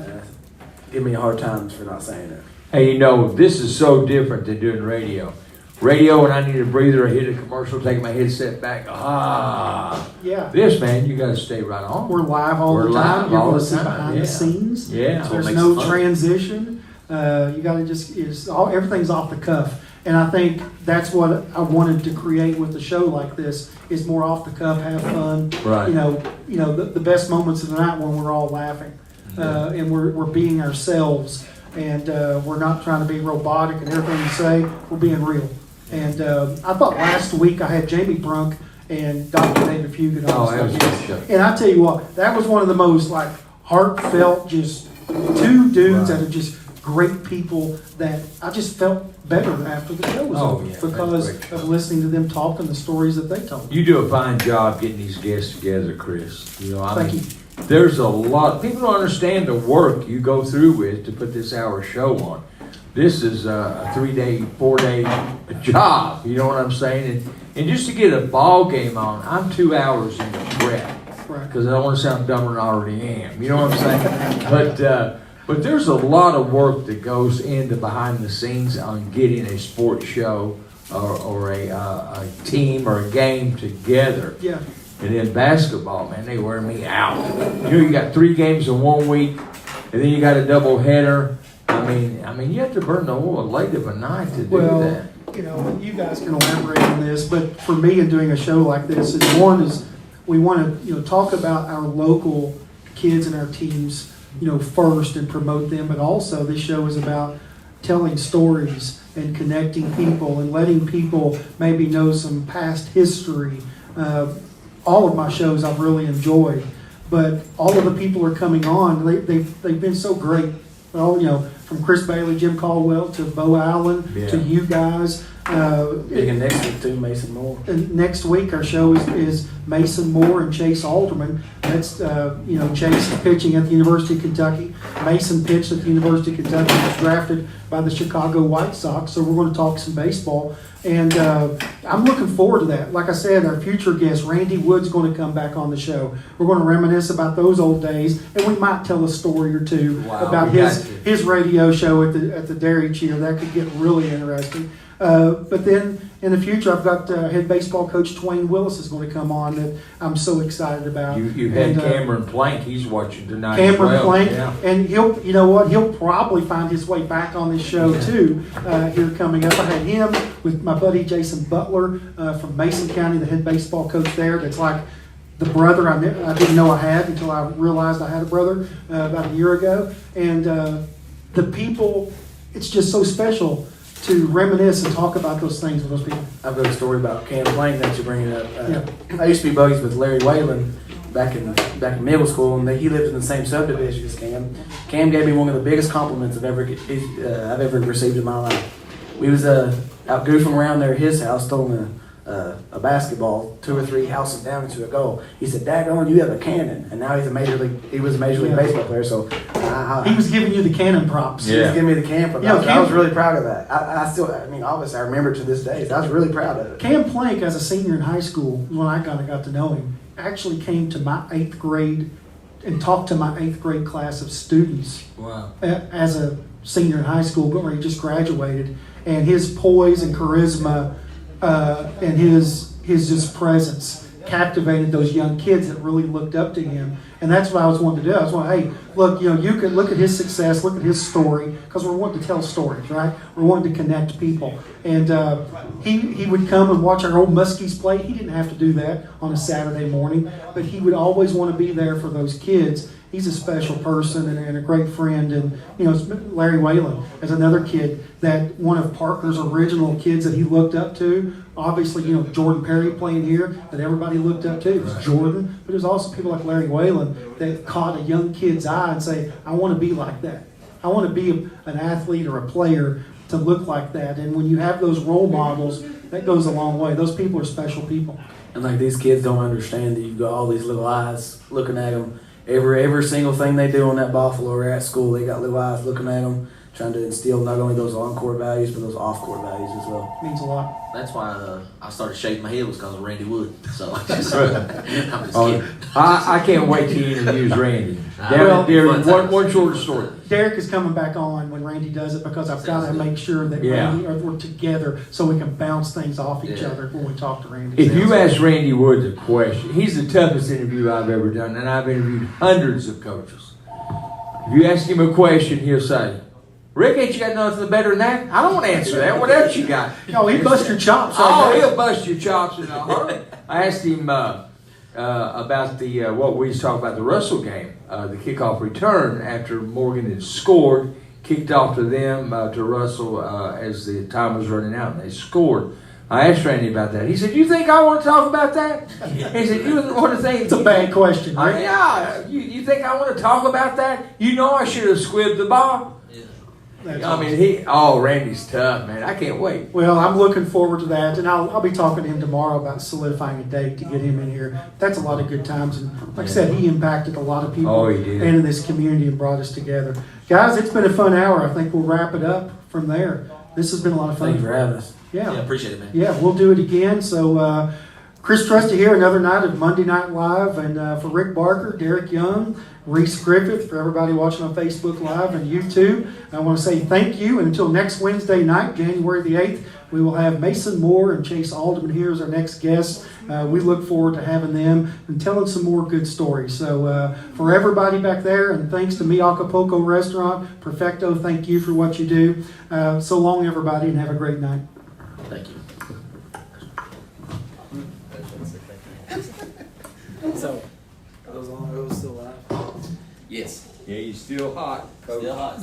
giving me hard times for not saying it.
Hey, this is so different than doing radio. Radio, when I need a breather, I hit a commercial, take my headset back.
Yeah.
This, man, you got to stay right on.
We're live all
We're
the time.
live
You're
all
going
the
to see
time,
behind
yeah.
the scenes.
Yeah.
what
There's
makes
no
it fun.
transition. You got to everything's off the cuff. And I think that's what I wanted to create with the show like this is more off the cuff, have fun.
Right.
The best moments of the night when we're all laughing and we're being ourselves and we're not trying to be robotic and everything we say, we're being real. And I thought last week I had Jamie Brunk and Dr. David Fugit on.
Oh, that was a good show.
And I tell you what, that was one of the most like heartfelt, just two dudes that are just great people that I just felt better after the show was
Oh,
over
yeah, that's a
because
great show.
of listening to them talk and the stories that they told.
You do a fine job getting these guests together, Chris.
Thank you.
There's a lot. People don't understand the work you go through with to put this hour show on. This is a 3-day, 4-day job. You know what I'm saying? And just to get a ball game on, I'm 2 hours in the prep
Right.
because I don't want to sound dumber than I already am. You know what I'm saying? But there's a lot of work that goes into behind the scenes on getting a sports show or a team or a game together.
Yeah.
And then basketball, man, they wear me out. You got 3 games in 1 week, and then you got a double header. I mean, you have to burn the oil late of a night to do
Well,
that.
you guys can elaborate on this, but for me in doing a show like this, is we want to talk about our local kids and our teams, first and promote them, but also this show is about telling stories and connecting people and letting people maybe know some past history. All of my shows I've really enjoyed, but all of the people are coming on. They've been so great. Well, from Chris Bailey, Jim Caldwell, to Bo Allen, to you guys.
Big and next week too, Mason Moore.
And next week our show is Mason Moore and Chase Alderman. That's Chase is pitching at the University of Kentucky. Mason pitched at the University of Kentucky. Was drafted by the Chicago White Sox. So we're going to talk some baseball, and I'm looking forward to that. Like I said, our future guest Randy Wood's going to come back on the show. We're going to reminisce about those old days, and we might tell a story or two about his radio show at the Derrik here. That could get really interesting. But then in the future, I've got head baseball coach Twain Willis is going to come on that I'm so excited about.
You had Cameron Plank. He's watching tonight.
Cameron
as well.
Plank,
Yeah.
and he'll probably find his way back on this show too. Here coming up, I had him with my buddy Jason Butler from Mason County, the head baseball coach there. That's like the brother I didn't know I had until I realized I had a brother about a year ago. And the people, it's just so special to reminisce and talk about those things with those people.
I've got a story about Cam Plank that you're bringing up. I used to be buddies with Larry Whalen back in middle school, and he lived in the same subdivision as Cam. Cam gave me one of the biggest compliments I've ever received in my life. We was out goofing around there at his house, throwing a basketball 2 or 3 houses down into a goal. He said, "Daggone, you have a cannon," and now he was a major league baseball player. So
he was giving you the cannon props.
He was giving me the cannon props.
Cam,
I was really proud of that. Obviously, I remember it to this day. So I was really proud of it.
Cam Plank, as a senior in high school, when I kind of got to know him, actually came to my 8th grade and talked to my 8th grade class of students.
Wow.
As a senior in high school, where he just graduated, and his poise and charisma and his just presence captivated those young kids that really looked up to him. And that's what I was wanting to do. I was wanting, hey, look, you can look at his success, look at his story, because we're wanting to tell stories, right? We're wanting to connect people. And he would come and watch our old Muskies play. He didn't have to do that on a Saturday morning, but he would always want to be there for those kids. He's a special person and a great friend. And, Larry Whalen is another kid that one of Parker's original kids that he looked up to. Obviously, Jordan Perry playing here that everybody looked up to. It was Jordan. But there's also people like Larry Whalen that caught a young kid's eye and say, I want to be like that. I want to be an athlete or a player to look like that. And when you have those role models, that goes a long way. Those people are special people.
And like these kids don't understand that you've got all these little eyes looking at them. Every single thing they do on that ball floor or at school, they got little eyes looking at them, trying to instill not only those on-court values, but those off-court values as well.
It means a lot.
That's why I started shaving my head was because of Randy Wood. So I'm just kidding.
I can't wait till you introduce Randy.
Well,
Derrik, one short story.
Derrik is coming back on when Randy does it because I've got to make sure that Randy we're together so we can bounce things off each other when we talk to Randy.
If you ask Randy Woods a question, he's the toughest interview I've ever done, and I've interviewed hundreds of coaches. If you ask him a question, he'll say, Rick, ain't you got nothing better than that? I don't want to answer that. What else you got?
No, he bust your chops.
He'll bust your chops in a hurry. I asked him about the what we was talking about, the Russell game, the kickoff return after Morgan had scored, kicked off to them, to Russell as the time was running out, and they scored. I asked Randy about that. He said, you think I want to talk about that? He said, you want to think...
It's a bad question, right?
Yeah. You think I want to talk about that? You know I should have squibbed the ball. Randy's tough, man. I can't wait.
Well, I'm looking forward to that, and I'll be talking to him tomorrow about solidifying a date to get him in here. That's a lot of good times, and like I said, he impacted a lot of people
he did.
and in this community and brought us together. Guys, it's been a fun hour. I think we'll wrap it up from there. This has been a lot of fun.
Thank you for having us.
Yeah, appreciate it, man.
Yeah, we'll do it again. So, Chris Trusty here, another night of Monday Night Live, and for Rick Barker, Derrik Young, Reece Griffith, for everybody watching on Facebook Live and YouTube, I want to say thank you. And until next Wednesday night, January the 8th, we will have Mason Moore and Chase Alderman here as our next guests. We look forward to having them and telling some more good stories. So for everybody back there, and thanks to Mi Acapulco Restaurant, Perfecto, thank you for what you do. So long, everybody, and have a great night.
Thank you.
So, are those still live?
Yes.
Yeah, you're still hot, Coach.
Still hot.